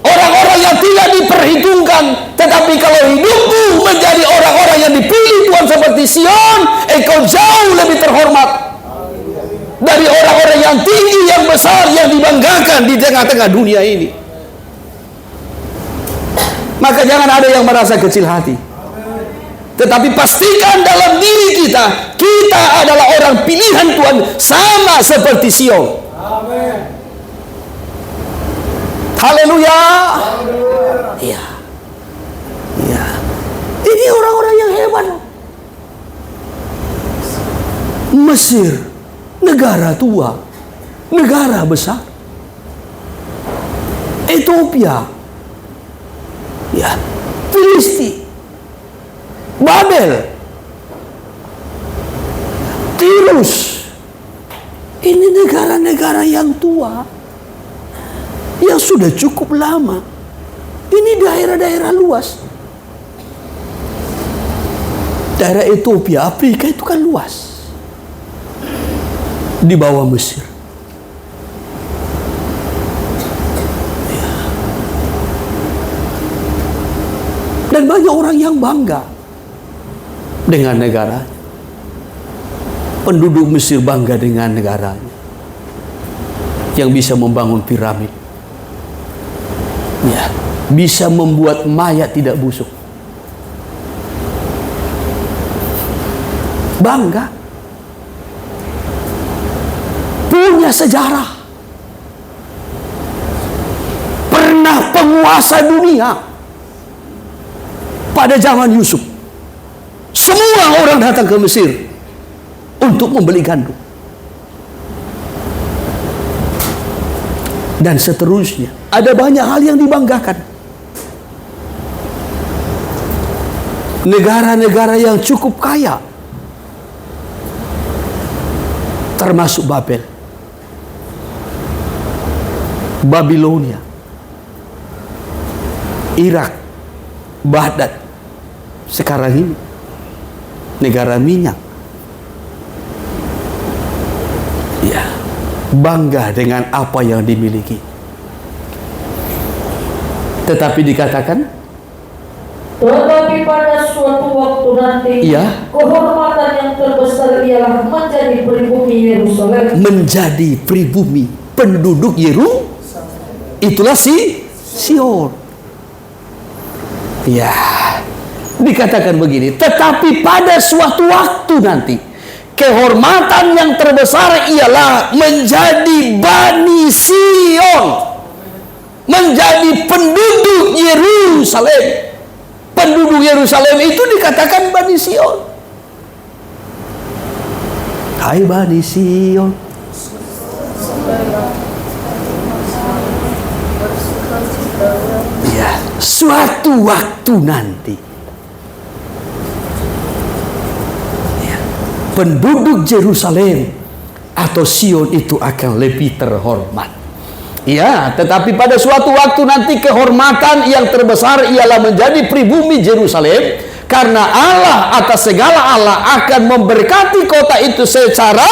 orang-orang yang tidak diperhitungkan, tetapi kalau hidupmu menjadi orang-orang yang dipilih Tuhan seperti Sion, engkau jauh lebih terhormat dari orang-orang yang tinggi, yang besar, yang dibanggakan di tengah-tengah dunia ini. Maka jangan ada yang merasa kecil hati. Tetapi pastikan dalam diri kita, kita adalah orang pilihan Tuhan, sama seperti Sion. Amin. Haleluya. Iya. Iya. Ini orang-orang yang hebat. Mesir, negara tua, negara besar. Ethiopia, ya, Filistia, Babel, Tirus. Ini negara-negara yang tua, yang sudah cukup lama. Ini daerah-daerah luas. Daerah Ethiopia, Afrika itu kan luas. Di bawah Mesir. Ya. Dan banyak orang yang bangga dengan negaranya. Penduduk Mesir bangga dengan negaranya yang bisa membangun piramid, Ya, bisa membuat mayat tidak busuk. Bangga. Punya sejarah. Pernah penguasa dunia pada zaman Yusuf. Semua orang datang ke Mesir untuk membeli gandum. Dan seterusnya. Ada banyak hal yang dibanggakan. Negara-negara yang cukup kaya, termasuk Babel, Babilonia, Irak, Baghdad, sekarang ini negara minyak. Ya, bangga dengan apa yang dimiliki. Tetapi dikatakan, tetapi pada suatu waktu nanti, iya, kehormatan yang terbesar ialah menjadi pribumi Yerusalem. Menjadi pribumi penduduk Yerusalem. Itulah Sion. Ya, dikatakan begini, tetapi pada suatu waktu nanti, kehormatan yang terbesar ialah menjadi Bani Sion, menjadi penduduk Yerusalem. Penduduk Yerusalem itu dikatakan Bani Sion. Hai Bani Sion, ya, suatu waktu nanti, ya, penduduk Yerusalem atau Sion itu akan lebih terhormat. Ya, tetapi pada suatu waktu nanti kehormatan yang terbesar ialah menjadi pribumi Yerusalem, karena Allah atas segala Allah akan memberkati kota itu secara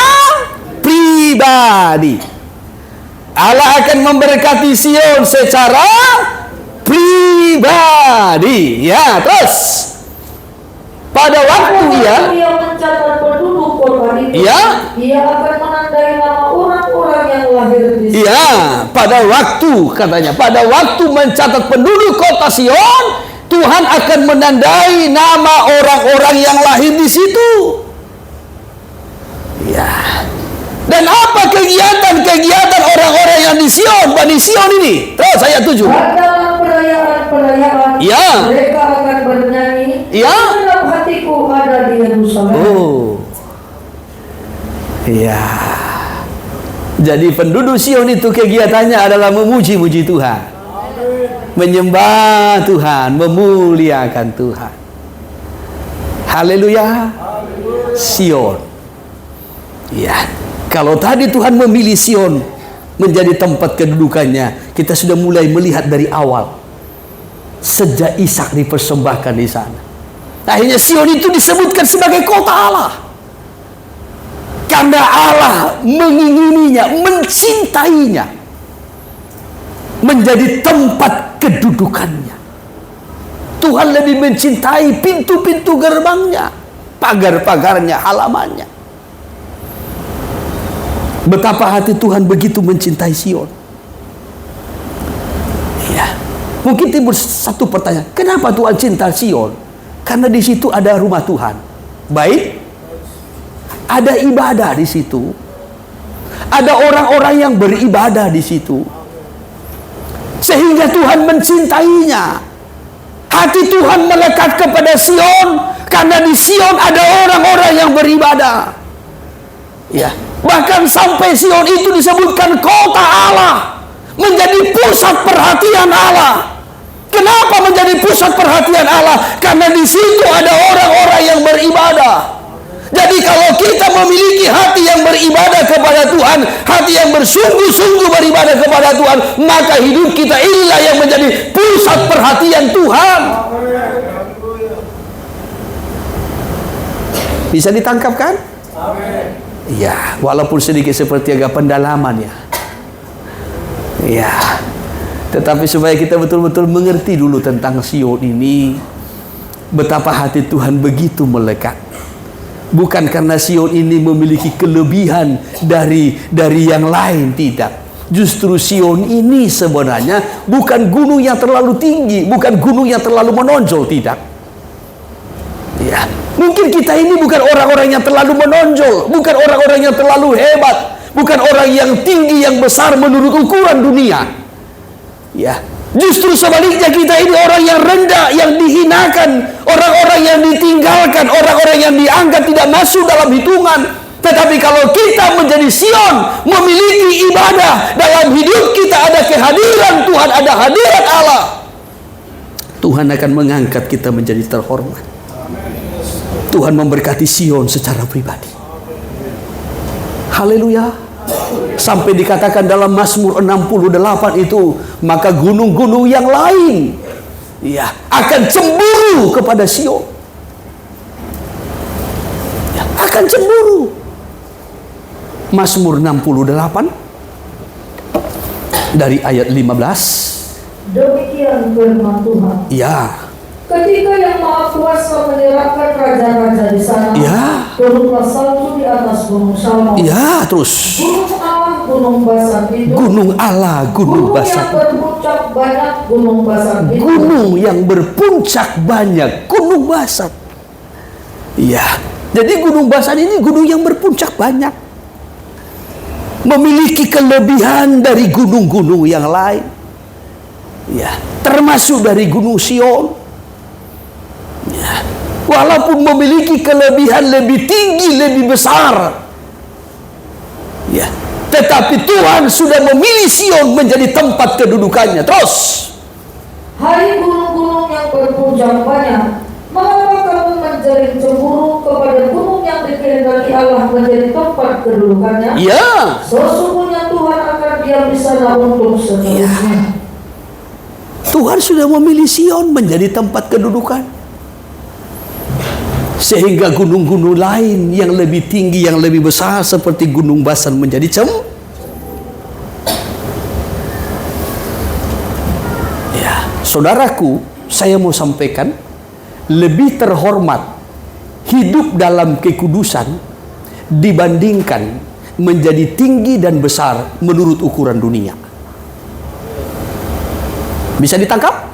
pribadi. Allah akan memberkati Sion secara pribadi. Ya, terus pada waktu ia mencatat penduduk kota itu, ya, ia akan menandai nama orang-orang yang lahir di situ. iya, pada waktu katanya, pada waktu mencatat penduduk kota Sion, Tuhan akan menandai nama orang-orang yang lahir di situ. Ya. Dan apa kegiatan orang-orang yang di Sion, Bani Sion ini? Terus ayat 7. Dalam perayaan-perayaan, Ya, mereka akan bernyanyi, ya, dalam hatiku ada di Yerusalem. oh, ya. Jadi penduduk Sion itu kegiatannya adalah memuji-muji Tuhan, menyembah Tuhan, memuliakan Tuhan. Haleluya. Sion. Ya, kalau tadi Tuhan memilih Sion menjadi tempat kedudukannya, kita sudah mulai melihat dari awal. Sejak Ishak dipersembahkan di sana, akhirnya Sion itu disebutkan sebagai kota Allah. Karena Allah mengingininya, mencintainya, menjadi tempat kedudukannya. Tuhan lebih mencintai pintu-pintu gerbangnya, pagar-pagarnya, halamannya. Betapa hati Tuhan begitu mencintai Sion. Ya, mungkin timbul satu pertanyaan, kenapa Tuhan cinta Sion? Karena di situ ada rumah Tuhan. Baik, ada ibadah di situ. Ada orang-orang yang beribadah di situ. Sehingga Tuhan mencintainya. Hati Tuhan melekat kepada Sion, karena di Sion ada orang-orang yang beribadah. Ya, bahkan sampai Sion itu disebutkan kota Allah, menjadi pusat perhatian Allah. Kenapa menjadi pusat perhatian Allah? Karena di situ ada orang-orang yang beribadah. Jadi kalau kita memiliki hati yang beribadah kepada Tuhan, hati yang bersungguh-sungguh beribadah kepada Tuhan, maka hidup kita inilah yang menjadi pusat perhatian Tuhan. Bisa ditangkap kan? Ya, walaupun sedikit seperti agak pendalaman ya. Ya, tetapi supaya kita betul-betul mengerti dulu tentang Sion ini, betapa hati Tuhan begitu melekat. Bukan karena Sion ini memiliki kelebihan dari yang lain, tidak. Justru Sion ini sebenarnya bukan gunung yang terlalu tinggi, bukan gunung yang terlalu menonjol, tidak. Ya, mungkin kita ini bukan orang-orang yang terlalu menonjol, bukan orang-orang yang terlalu hebat, bukan orang yang tinggi, yang besar menurut ukuran dunia. Ya, justru sebaliknya kita ini orang yang rendah, yang dihinakan, orang-orang yang ditinggalkan, orang-orang yang dianggap tidak masuk dalam hitungan. Tetapi kalau kita menjadi Sion, memiliki ibadah, dalam hidup kita ada kehadiran Tuhan, ada hadirat Allah, Tuhan akan mengangkat kita menjadi terhormat. Tuhan memberkati Sion secara pribadi. Haleluya. Sampai dikatakan dalam Mazmur 68 itu, maka gunung-gunung yang lain ya akan cemburu kepada Sion. Ya, akan cemburu. Mazmur 68 dari ayat 15. Demikian firman Tuhan. Ya. Ketika yang Maha Kuasa menyerahkan raja-raja di sana, Ya. turunlah salju di atas gunung Salmon. Ya, terus. Gunung Allah, gunung Basan itu. Gunung Allah, gunung Basan. Yang berpuncak banyak, gunung Basan itu. Gunung yang berpuncak banyak, gunung Basan. Ya. Jadi gunung Basan ini gunung yang berpuncak banyak, memiliki kelebihan dari gunung-gunung yang lain. Ya, termasuk dari gunung Sion. Ya, walaupun memiliki kelebihan lebih tinggi, lebih besar, ya, tetapi Tuhan sudah memilih Sion menjadi tempat kedudukannya. Terus, hai gunung-gunung yang berpuncak banyak, mengapa kamu menjerit cemburu kepada gunung yang dikehendaki Allah menjadi tempat kedudukannya? ya, Sesungguhnya Tuhan akan diam di sana untuk seterusnya. Tuhan sudah memilih Sion menjadi tempat kedudukan. Sehingga gunung-gunung lain yang lebih tinggi, yang lebih besar seperti gunung Basan menjadi ya, saudaraku, saya mau sampaikan, lebih terhormat hidup dalam kekudusan dibandingkan menjadi tinggi dan besar menurut ukuran dunia. Bisa ditangkap?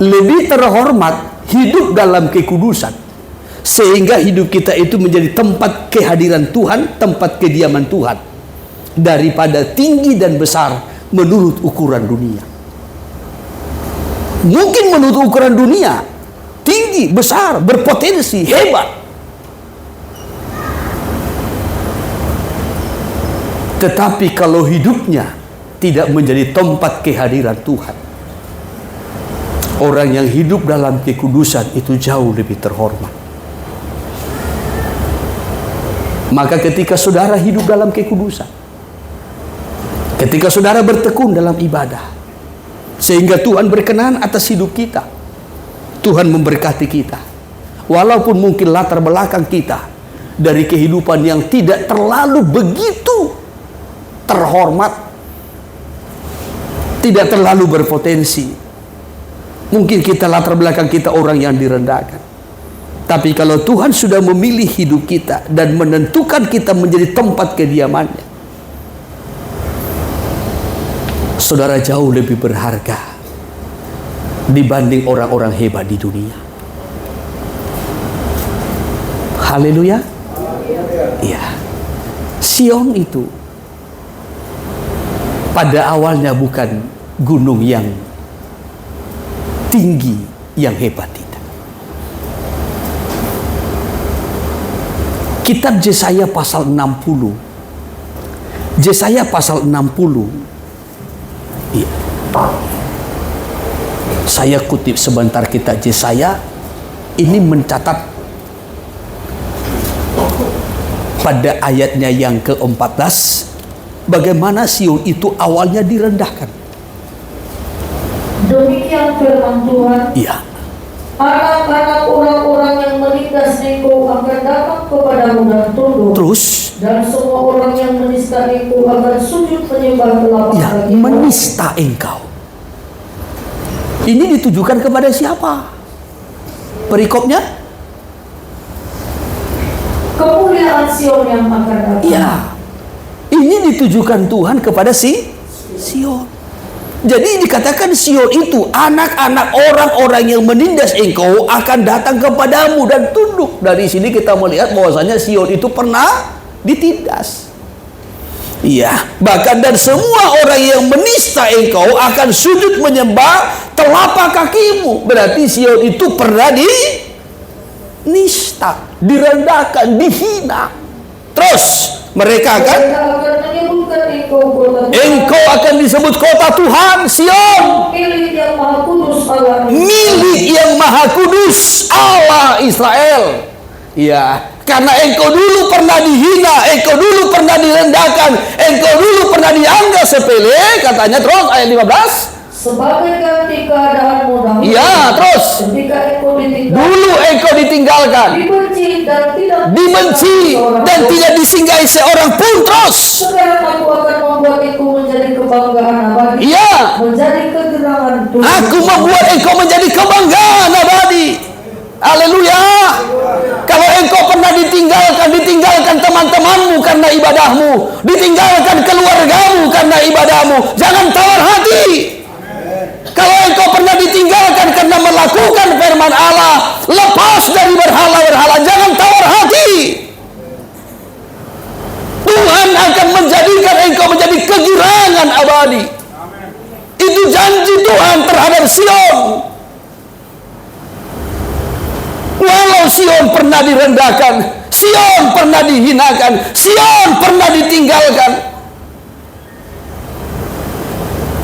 Lebih terhormat hidup dalam kekudusan, sehingga hidup kita itu menjadi tempat kehadiran Tuhan, tempat kediaman Tuhan, daripada tinggi dan besar menurut ukuran dunia. Mungkin menurut ukuran dunia tinggi, besar, berpotensi, hebat, tetapi kalau hidupnya tidak menjadi tempat kehadiran Tuhan, orang yang hidup dalam kekudusan itu jauh lebih terhormat. Maka ketika saudara hidup dalam kekudusan, ketika saudara bertekun dalam ibadah, sehingga Tuhan berkenan atas hidup kita, Tuhan memberkati kita, walaupun mungkin latar belakang kita dari kehidupan yang tidak terlalu begitu terhormat, tidak terlalu berpotensi. Mungkin kita latar belakang kita orang yang direndahkan. Tapi kalau Tuhan sudah memilih hidup kita dan menentukan kita menjadi tempat kediamannya, saudara jauh lebih berharga dibanding orang-orang hebat di dunia. Haleluya. Iya. Sion itu pada awalnya bukan gunung yang tinggi, yang hebat. Kitab Yesaya pasal 60. Yesaya pasal 60. Iya. Saya kutip sebentar kitab Yesaya. Ini mencatat pada ayatnya yang ke-14 bagaimana Sion itu awalnya direndahkan. Demikian firman Tuhan. Iya. Anak-anak orang-orang yang menindas engkau akan datang kepadamu dan tunduk. Terus, dan semua orang yang menista engkau akan sujud menyembah telapak ya, kakimu. menista engkau. Ini ditujukan kepada siapa? Perikopnya? Kemuliaan Sion yang akan datang. Ya. Ini ditujukan Tuhan kepada Sion. Jadi dikatakan Sion itu anak-anak orang-orang yang menindas engkau akan datang kepadamu dan tunduk. Dari sini kita melihat bahwasanya Sion itu pernah ditindas. Iya, bahkan dan semua orang yang menista engkau akan sujud menyembah telapak kakimu. Berarti Sion itu pernah dinista, direndahkan, dihina. Terus mereka akan menyebutkan engkau akan disebut kota Tuhan, Sion, milik yang maha kudus Allah, milik yang maha kudus Allah Israel. Ya, karena engkau dulu pernah dihina, engkau dulu pernah direndahkan, engkau dulu pernah dianggap sepele, katanya terus ayat 15. Sebagai ganti keadaanmu dahulu. Ya, terus. Ketika engkau ditinggalkan. Dulu engkau ditinggalkan. Dibenci dan tidak disinggahi seorang pun. Terus. Sekarang aku akan membuat engkau menjadi kebanggaan abadi. Iya. Menjadi kegerangan Tuhan. Aku membuat engkau menjadi kebanggaan abadi. Haleluya. Kalau engkau pernah ditinggalkan teman-temanmu karena ibadahmu, ditinggalkan keluargamu karena ibadahmu, jangan tawar hati. Kalau engkau pernah ditinggalkan karena melakukan firman Allah, lepas dari berhala-berhala, jangan tawar hati. Tuhan akan menjadikan engkau menjadi kegirangan abadi. Itu janji Tuhan terhadap Sion. Walau Sion pernah direndahkan, Sion pernah dihinakan, Sion pernah ditinggalkan,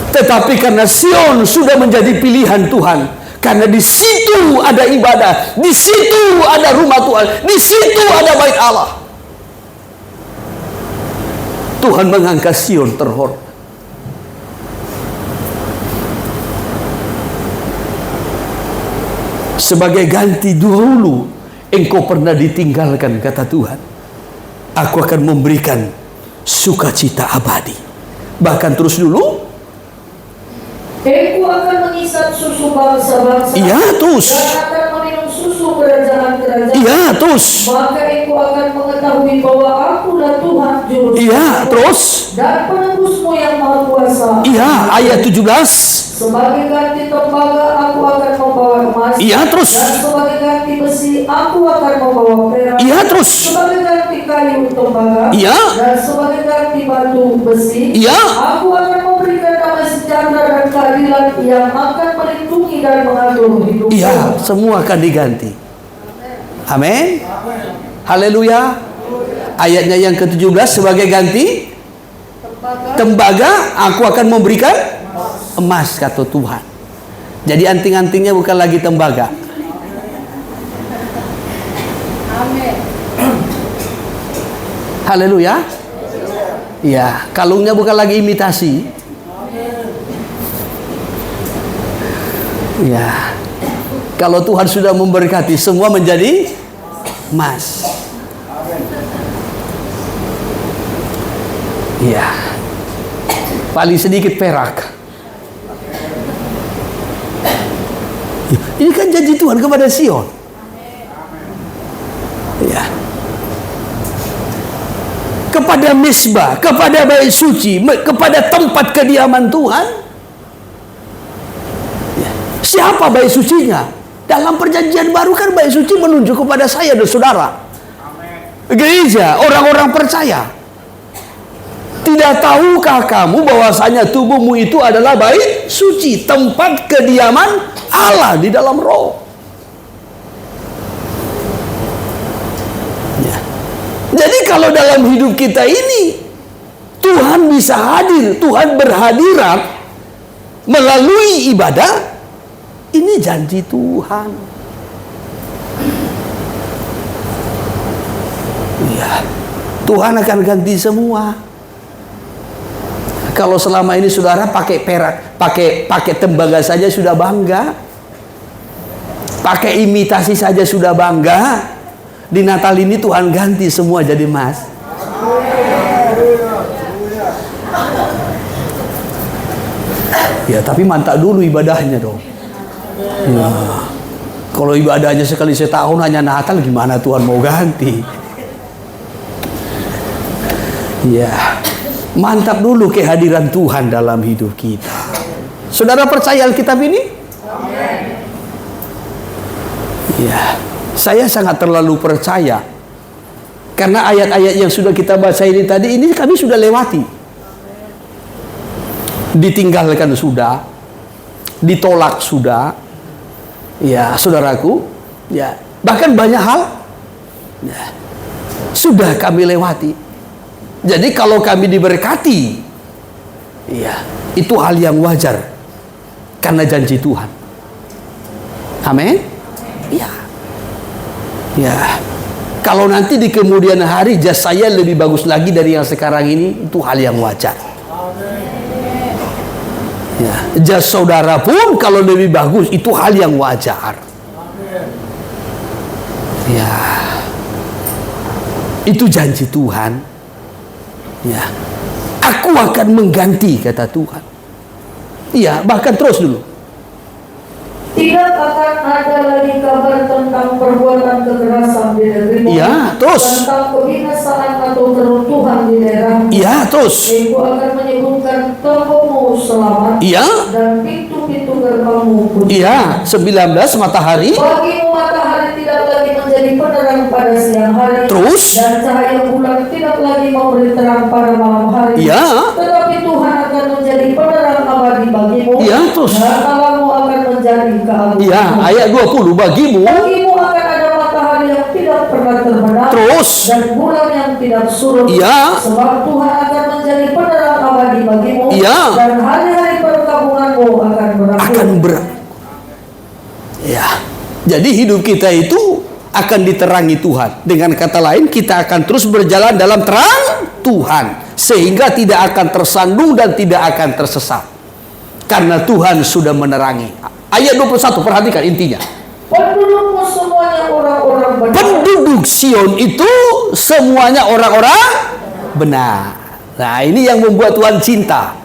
tetapi karena Sion sudah menjadi pilihan Tuhan, karena di situ ada ibadah, di situ ada rumah Tuhan, di situ ada bait Allah, Tuhan mengangkat Sion terhormat. Sebagai ganti dahulu engkau pernah ditinggalkan, kata Tuhan, aku akan memberikan sukacita abadi. Bahkan terus dulu, engkau akan mengisap susu bangsa-bangsa. iya terus, dan akan meminum susu kerajaan-kerajaan. iya terus, Maka engkau akan mengetahui bahwa akulah Tuhan juru selamat. iya terus, Dan penebusmu yang maha kuasa. iya ayat 17, sebagai ganti tembaga aku akan membawa emas. iya terus, Dan sebagai ganti besi aku akan membawa perak. iya terus, Sebagai ganti kayu tembaga. iya, Dan sebagai ganti batu besi. iya, Aku akan memberikan damai sejahtera dan keadilan yang akan melindungi dan mengatur hidup. iya, semua akan diganti. Amin. Haleluya. Ayatnya yang ke-17, sebagai ganti tembaga aku akan memberikan emas, kata Tuhan. Jadi anting-antingnya bukan lagi tembaga. Haleluya. Ya, kalungnya bukan lagi imitasi. Ya. Kalau Tuhan sudah memberkati, semua menjadi emas. Ya. Paling sedikit perak. Ini kan janji Tuhan kepada Sion. Ya. Kepada misbah, kepada bait suci, kepada tempat kediaman Tuhan. Ya. Siapa bait sucinya? Dalam perjanjian baru kan bait suci menunjuk kepada saya dan saudara. Gereja, orang-orang percaya. Tidak tahukah kamu bahwasanya tubuhmu itu adalah bait suci, tempat kediaman Allah di dalam roh. Ya. Jadi kalau dalam hidup kita ini Tuhan bisa hadir, Tuhan berhadirat melalui ibadah, ini janji Tuhan. Ya, Tuhan akan ganti semua. Kalau selama ini saudara pakai perak, pakai tembaga saja sudah bangga, pakai imitasi saja sudah bangga, di Natal ini Tuhan ganti semua jadi emas. Ya, tapi mantap dulu ibadahnya dong. Ya. Kalau ibadahnya sekali setahun hanya Natal, gimana Tuhan mau ganti? Ya. Mantap dulu kehadiran Tuhan dalam hidup kita. Saudara percaya Alkitab ini? Ya, saya sangat terlalu percaya. Karena ayat-ayat yang sudah kita baca ini tadi, ini kami sudah lewati. Ditinggalkan sudah, ditolak sudah. Ya, saudaraku, ya, bahkan banyak hal ya, sudah kami lewati. Jadi kalau kami diberkati, ya, itu hal yang wajar karena janji Tuhan. Amin. Ya. Ya. Kalau nanti di kemudian hari jas saya lebih bagus lagi dari yang sekarang ini, itu hal yang wajar. Ya, jas saudara pun kalau lebih bagus itu hal yang wajar. Ya, itu janji Tuhan. Ya, aku akan mengganti, kata Tuhan. Iya, bahkan terus dulu. Tidak akan ada lagi kabar tentang perbuatan kekerasan di negerimu. Ya, terus. Tentang kebinasaan atau keruntuhan di daerahmu. Ya, terus. Aku akan menyebutkan tembokmu selamat. Iya. Dan pintu-pintu gerbangmu putih. Iya, 19 matahari. Bagimu matahari tidak lagi menjadi penerang pada siang hari. Terus. Dan cahaya bulan tidak lagi memberi terang pada malam hari. Iya. Tetapi Tuhan akan menjadi penerang abadi bagimu. Iya, terus. Dan Allahmu akan menjadi keagungan. Iya, ayat 20, bagimu. Bagimu akan ada matahari yang tidak pernah terbenam. Terus. Dan bulan yang tidak surut. Iya. Sebab Tuhan akan menjadi penerang abadi bagimu. Iya. Dan hari-hari perkabunganmu akan berakhir. Ya. Jadi hidup kita itu akan diterangi Tuhan. Dengan kata lain, kita akan terus berjalan dalam terang Tuhan, sehingga tidak akan tersandung dan tidak akan tersesat. Karena Tuhan sudah menerangi. Ayat 21, perhatikan intinya. Pendudukmu semuanya orang-orang benar. Penduduk Sion itu semuanya orang-orang benar. Nah, ini yang membuat Tuhan cinta.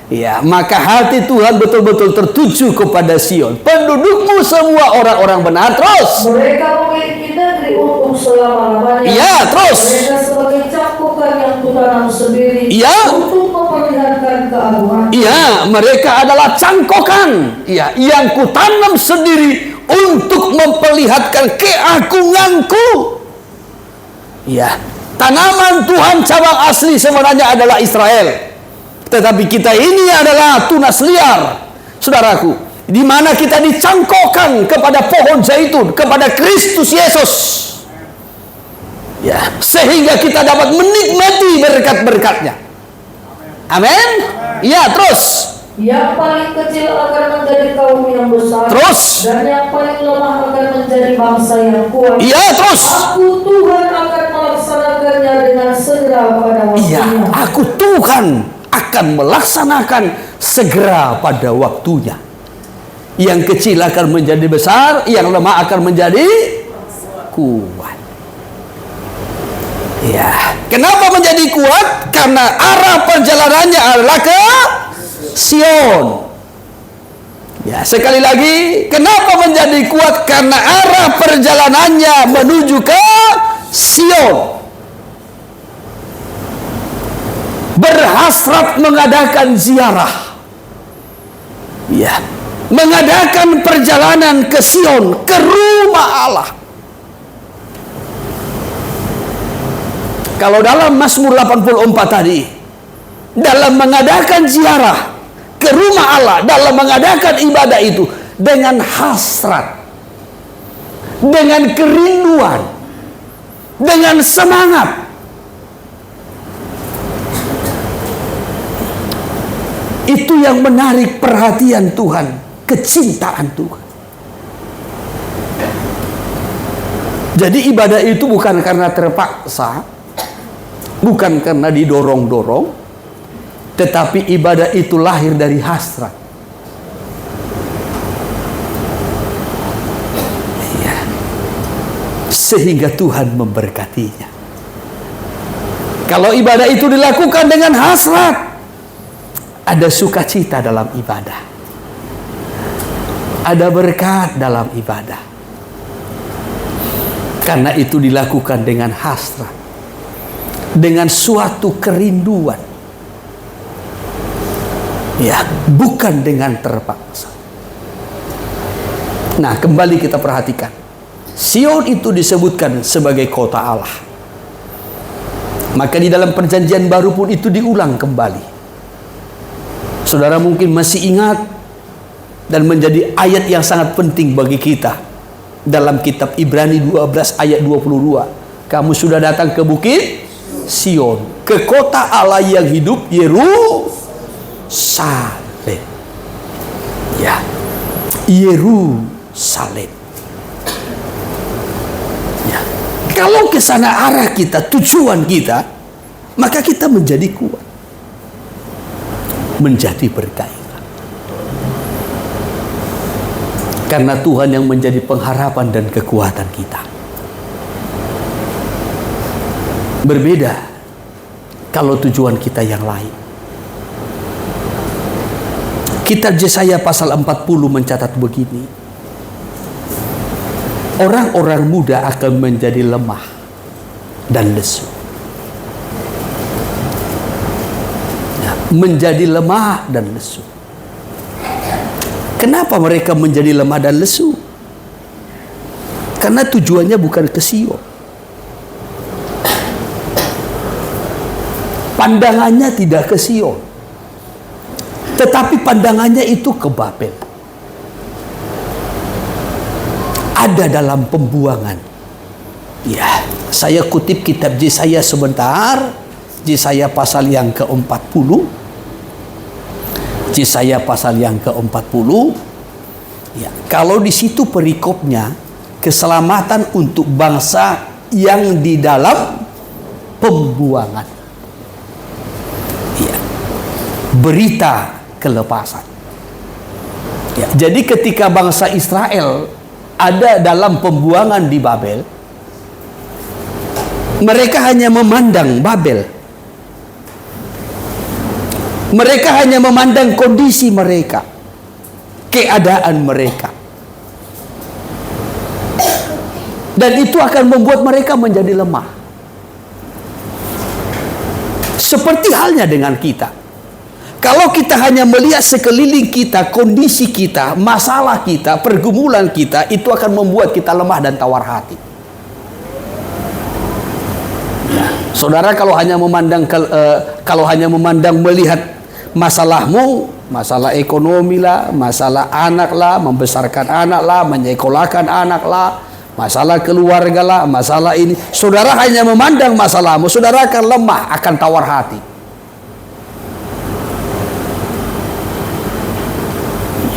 Ya, maka hati Tuhan betul-betul tertuju kepada Sion. Pendudukmu semua orang-orang benar. Terus. Mereka memiliki negeri untuk selama-lamanya. Iya, terus. Mereka sebagai cangkukan yang kutanam sendiri. Iya. Untuk memperlihatkan keagungan. Iya, mereka adalah cangkokan. Iya, yang kutanam sendiri untuk memperlihatkan keagunganku. Iya, tanaman Tuhan cabang asli sebenarnya adalah Israel. Tetapi kita ini adalah tunas liar, saudaraku, di mana kita dicangkokkan kepada pohon zaitun, kepada Kristus Yesus. Ya, sehingga kita dapat menikmati berkat-berkatnya. Amin. Ya, terus. Yang paling kecil akan menjadi kaum yang besar. Terus. Dan yang paling lemah akan menjadi bangsa yang kuat. Iya, terus. Aku Tuhan akan melaksanakannya dengan segera pada waktunya. Iya, aku Tuhan akan melaksanakan segera pada waktunya. Yang kecil akan menjadi besar, yang lemah akan menjadi kuat. Ya, kenapa menjadi kuat? Karena arah perjalanannya adalah ke Sion. Ya, sekali lagi, kenapa menjadi kuat? Karena arah perjalanannya menuju ke Sion. Berhasrat mengadakan ziarah. Ya, mengadakan perjalanan ke Sion, ke rumah Allah. Kalau dalam Mazmur 84 tadi, dalam mengadakan ziarah ke rumah Allah, dalam mengadakan ibadah itu dengan hasrat, dengan kerinduan, dengan semangat. Itu yang menarik perhatian Tuhan, kecintaan Tuhan. Jadi ibadah itu bukan karena terpaksa, bukan karena didorong-dorong, tetapi ibadah itu lahir dari hasrat. Ya. Sehingga Tuhan memberkatinya. Kalau ibadah itu dilakukan dengan hasrat, ada sukacita dalam ibadah, ada berkat dalam ibadah. Karena itu dilakukan dengan hasrat, dengan suatu kerinduan. Ya, bukan dengan terpaksa. Nah, kembali kita perhatikan. Sion itu disebutkan sebagai kota Allah. Maka di dalam perjanjian baru pun itu diulang kembali. Saudara mungkin masih ingat dan menjadi ayat yang sangat penting bagi kita. Dalam kitab Ibrani 12 ayat 22. Kamu sudah datang ke bukit Sion, ke kota Allah yang hidup, Yerusalem. Ya, Yerusalem. Ya. Kalau ke sana arah kita, tujuan kita, maka kita menjadi kuat, menjadi bergairah. Karena Tuhan yang menjadi pengharapan dan kekuatan kita. Berbeda kalau tujuan kita yang lain. Kitab Yesaya pasal 40 mencatat begini. Orang-orang muda akan menjadi lemah dan lesu. Ya, menjadi lemah dan lesu. Kenapa mereka menjadi lemah dan lesu? Karena tujuannya bukan ke Sion. Pandangannya tidak ke Sion, tetapi pandangannya itu ke Babel. Ada dalam pembuangan. Ya, saya kutip kitab Yesaya sebentar. Yesaya pasal yang ke-40. Yesaya pasal yang ke-40. Ya, kalau di situ perikopnya keselamatan untuk bangsa yang di dalam pembuangan. Ya, berita kelepasan. Ya, jadi ketika bangsa Israel ada dalam pembuangan di Babel, mereka hanya memandang Babel. Mereka hanya memandang kondisi mereka, keadaan mereka. Dan itu akan membuat mereka menjadi lemah. Seperti halnya dengan kita. Kalau kita hanya melihat sekeliling kita, kondisi kita, masalah kita, pergumulan kita, itu akan membuat kita lemah dan tawar hati. Ya, saudara kalau hanya memandang melihat masalahmu, masalah ekonomi lah, masalah anak lah, membesarkan anak lah, menyekolahkan anak lah, masalah keluarga lah, masalah ini. Saudara hanya memandang masalahmu, saudara akan lemah, akan tawar hati.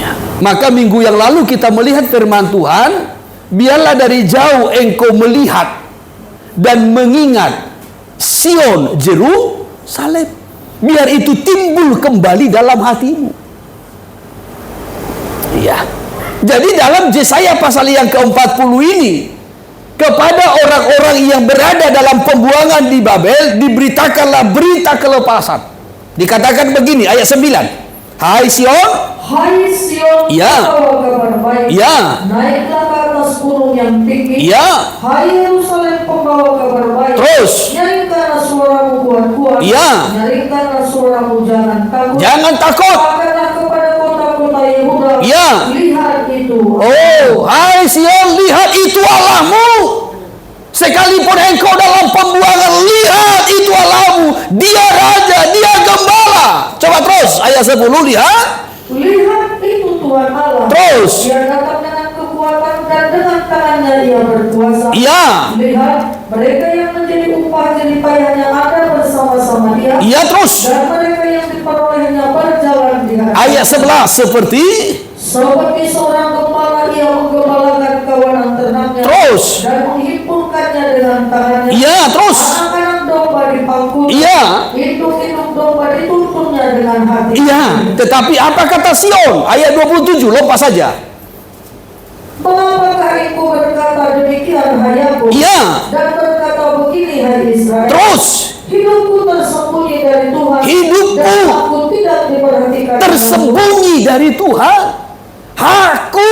Ya. Maka minggu yang lalu kita melihat firman Tuhan, biarlah dari jauh engkau melihat dan mengingat Sion, Yerusalem. Biar itu timbul kembali dalam hatimu. Ya. Jadi dalam Yesaya pasal yang ke-40 ini, kepada orang-orang yang berada dalam pembuangan di Babel, diberitakanlah berita kelepasan. Dikatakan begini, ayat 9. Hai Sion, ya, kabar baik. Ya. Naiklah ke atas gunung yang tinggi. Ya. Hai Yerusalem, pembawa kabar baik. Terus. Nyanyikanlah suaramu kuat-kuat. Ya. Nyanyikanlah suaramu, jangan takut. Jangan takut. Katakanlah kepada kota-kota Yehuda. Ya. Lihat itu. Oh, hai Sion, lihat itu Allahmu. Sekalipun engkau dalam pembuangan, lihat itu Allahmu. Dia raja, dia gembala. Coba terus, ayat 10, lihat. Lihat itu Tuhan Allah. Terus. Dia datang dengan kekuatan dan dengan tangannya dia berkuasa. Iya. Lihat mereka yang menjadi upah jeripayah yang ada bersama-sama dia. Iya, terus. Dan mereka yang diperolehnya berjalan di hadapan. Ayat 11 seperti seorang gembala ia menggembalakan kawanan ternaknya. Terus. Dan menghimpunkannya dengan tangannya. Iya, terus. Anak-anak domba dipangkut. Iya. Induk-induk domba dituntunnya dengan hati. Iya, tetapi apa kata Sion? Ayat 27, lepas saja. Mengapakah engkau berkata demikian, hai Yakub? Iya. Dan berkata begini, hai Israel? Terus. Hidupku tersembunyi dari Tuhan. Hidupku dan aku tidak diperhatikan. Tersembunyi dari Tuhan. Aku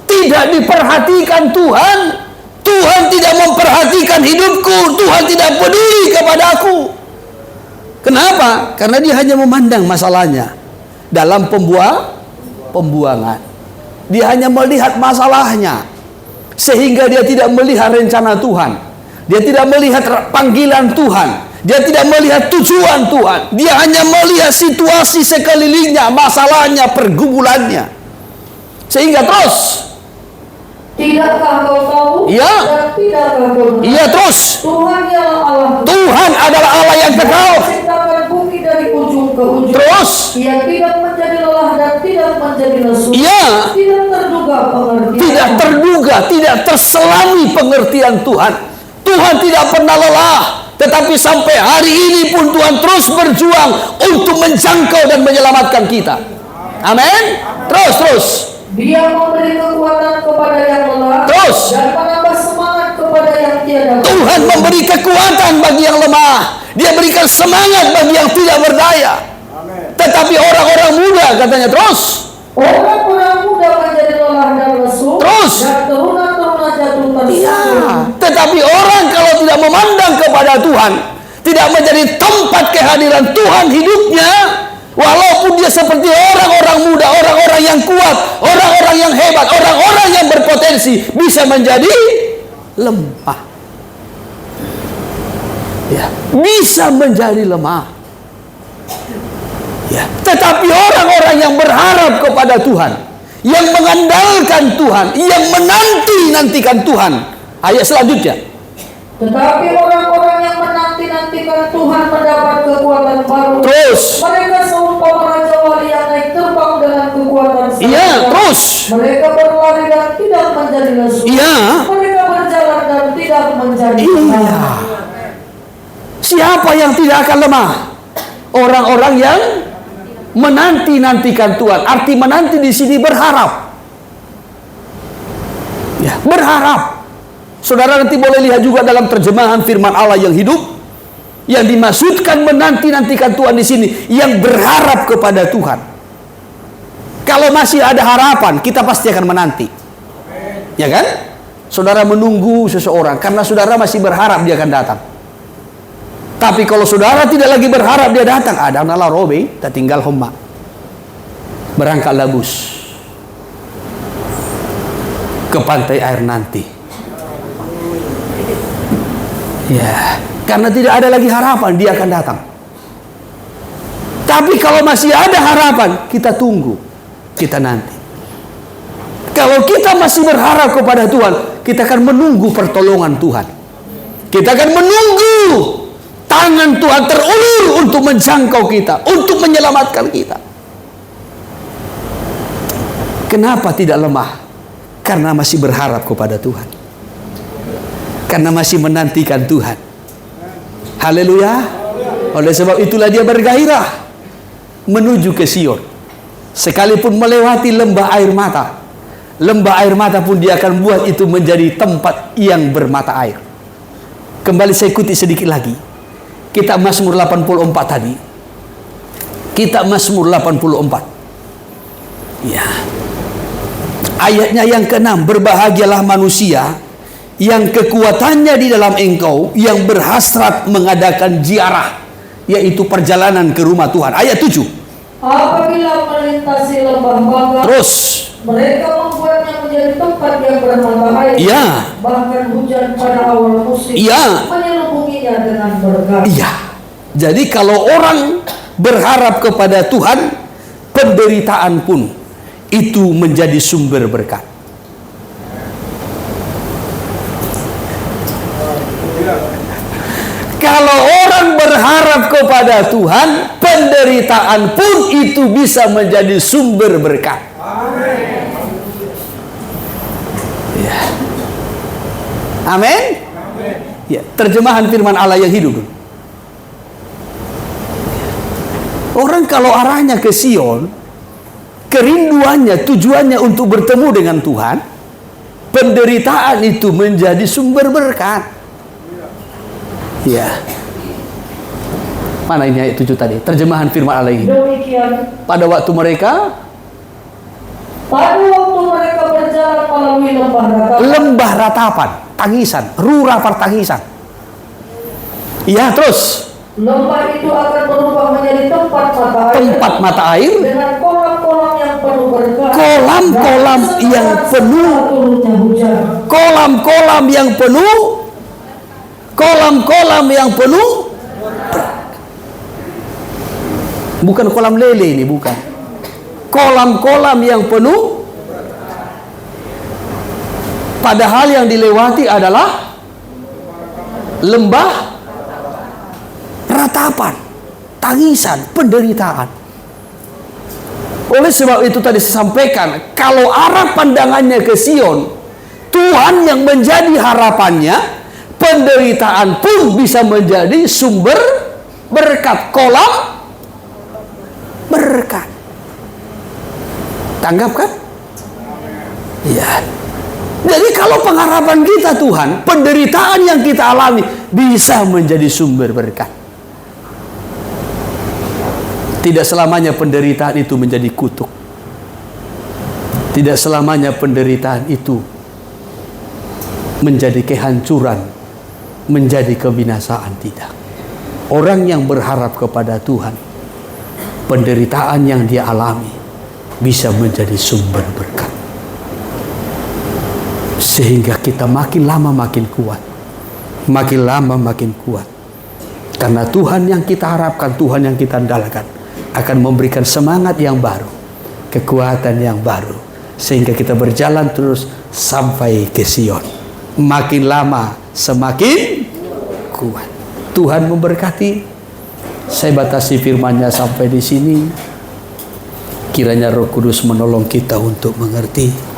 tidak diperhatikan Tuhan. Tuhan tidak memperhatikan hidupku. Tuhan tidak peduli kepada aku. Kenapa? Karena dia hanya memandang masalahnya. dalam pembuangan. Dia hanya melihat masalahnya, sehingga dia tidak melihat rencana Tuhan. Dia tidak melihat panggilan Tuhan. Dia tidak melihat tujuan Tuhan. Dia hanya melihat situasi sekelilingnya, masalahnya, pergumulannya. Sehingga terus, tidakkah kau tahu? Ya. Dan tidakkah kau mengerti? iya terus, Tuhan ialah Allah. Tuhan adalah Allah yang kekal. Menciptakan bumi dari ujung ke ujung. Terus, Ia tidak menjadi lelah dan tidak menjadi lesu. iya, Tidak terduga pengertian. tidak terduga, tidak terselami pengertian Tuhan. Tuhan tidak pernah lelah, tetapi sampai hari ini pun Tuhan terus berjuang untuk menjangkau dan menyelamatkan kita. Amin. Terus. Dia memberi kekuatan kepada yang lelah. Terus. Dan menambah semangat kepada yang tiada. Tuhan memberi kekuatan bagi yang lemah. Dia berikan semangat bagi yang tidak berdaya. Tetapi orang-orang muda, katanya, terus. Orang-orang muda menjadi lelah dan lesu. Terus. Dan teruna-teruna jatuh Iya. tersungkur. Tetapi orang kalau tidak memandang kepada Tuhan, tidak menjadi tempat kehadiran Tuhan hidupnya, walaupun dia seperti orang-orang muda, orang-orang yang kuat, orang-orang yang hebat, orang-orang yang berpotensi, bisa menjadi lemah. Ya, bisa menjadi lemah. Ya, tetapi orang-orang yang berharap kepada Tuhan, yang mengandalkan Tuhan, yang menanti-nantikan Tuhan. Ayat selanjutnya. Tetapi orang-orang yang menanti-nantikan Tuhan mendapat kekuatan baru. Terus. Mereka seumpama raja wali yang naik terbang dengan kekuatan sayap. Iya, terus. Mereka berlari dan tidak menjadi lesu. Iya. Mereka berjalan dan tidak menjadi Iya. lemah. Siapa yang tidak akan lemah? Orang-orang yang menanti-nantikan Tuhan. Arti menanti di sini berharap. Ya, berharap. Saudara nanti boleh lihat juga dalam terjemahan firman Allah yang hidup, yang dimaksudkan menanti-nantikan Tuhan di sini, yang berharap kepada Tuhan. Kalau masih ada harapan, kita pasti akan menanti. Ya kan? Saudara menunggu seseorang karena saudara masih berharap dia akan datang. Tapi kalau saudara tidak lagi berharap dia datang, ada nala robe, tak tinggal homma. Berangkatlah bus ke pantai air nanti. Ya, karena tidak ada lagi harapan, dia akan datang. Tapi kalau masih ada harapan, kita tunggu, kita nanti. Kalau kita masih berharap kepada Tuhan, kita akan menunggu pertolongan Tuhan. Kita akan menunggu tangan Tuhan terulur untuk menjangkau kita, untuk menyelamatkan kita. Kenapa tidak lemah? Karena masih berharap kepada Tuhan. Karena masih menantikan Tuhan. Haleluya. Oleh sebab itulah dia bergairah menuju ke Sion. Sekalipun melewati lembah air mata, lembah air mata pun dia akan buat itu menjadi tempat yang bermata air. Kembali saya ikuti sedikit lagi. Kitab Mazmur 84 tadi. Kitab Mazmur 84. Ya. Ayatnya yang ke-6, berbahagialah manusia yang kekuatannya di dalam engkau, yang berhasrat mengadakan ziarah, yaitu perjalanan ke rumah Tuhan. Ayat 7. Apabila melintasi lembah Baga, Terus. mereka membuatnya menjadi tempat yang bermata air. Iya. Bahkan hujan pada awal musim Iya. menyelubunginya dengan berkat. Iya. Jadi kalau orang berharap kepada Tuhan, penderitaan pun itu menjadi sumber berkat. Kalau orang berharap kepada Tuhan, penderitaan pun itu bisa menjadi sumber berkat. Ya. Amin. Ya, terjemahan firman Allah yang hidup. Orang kalau arahnya ke Sion, kerinduannya, tujuannya untuk bertemu dengan Tuhan, penderitaan itu menjadi sumber berkat. Ya. Mana ini ayat 7 tadi? Terjemahan firman Allah ini. Demikian, Pada waktu mereka berjalan melalui lembah ratapan, tangisan, rura pertangisan. Iya, terus Lembah itu akan berubah menjadi tempat mata air. Tempat mata air. Dengan kolam-kolam yang penuh berkah. Kolam-kolam yang penuh. Turunnya hujan. Kolam-kolam yang penuh. Kolam-kolam yang penuh. Bukan kolam lele ini, bukan. Kolam-kolam yang penuh. Padahal yang dilewati adalah lembah ratapan, tangisan, penderitaan. Oleh sebab itu tadi saya sampaikan, kalau arah pandangannya ke Sion, Tuhan yang menjadi harapannya, penderitaan pun bisa menjadi sumber berkat, kolam berkat. Tanggap kan? Iya. Jadi kalau pengharapan kita Tuhan, penderitaan yang kita alami bisa menjadi sumber berkat. Tidak selamanya penderitaan itu menjadi kutuk. Tidak selamanya penderitaan itu menjadi kehancuran, menjadi kebinasaan, tidak. Orang yang berharap kepada Tuhan, penderitaan yang dia alami bisa menjadi sumber berkat. Sehingga kita makin lama makin kuat. Makin lama makin kuat. Karena Tuhan yang kita harapkan, Tuhan yang kita andalkan akan memberikan semangat yang baru, kekuatan yang baru, sehingga kita berjalan terus sampai ke Sion. Makin lama semakin kuat. Tuhan memberkati. Saya batasi firman-Nya sampai di sini. Kiranya Roh Kudus menolong kita untuk mengerti.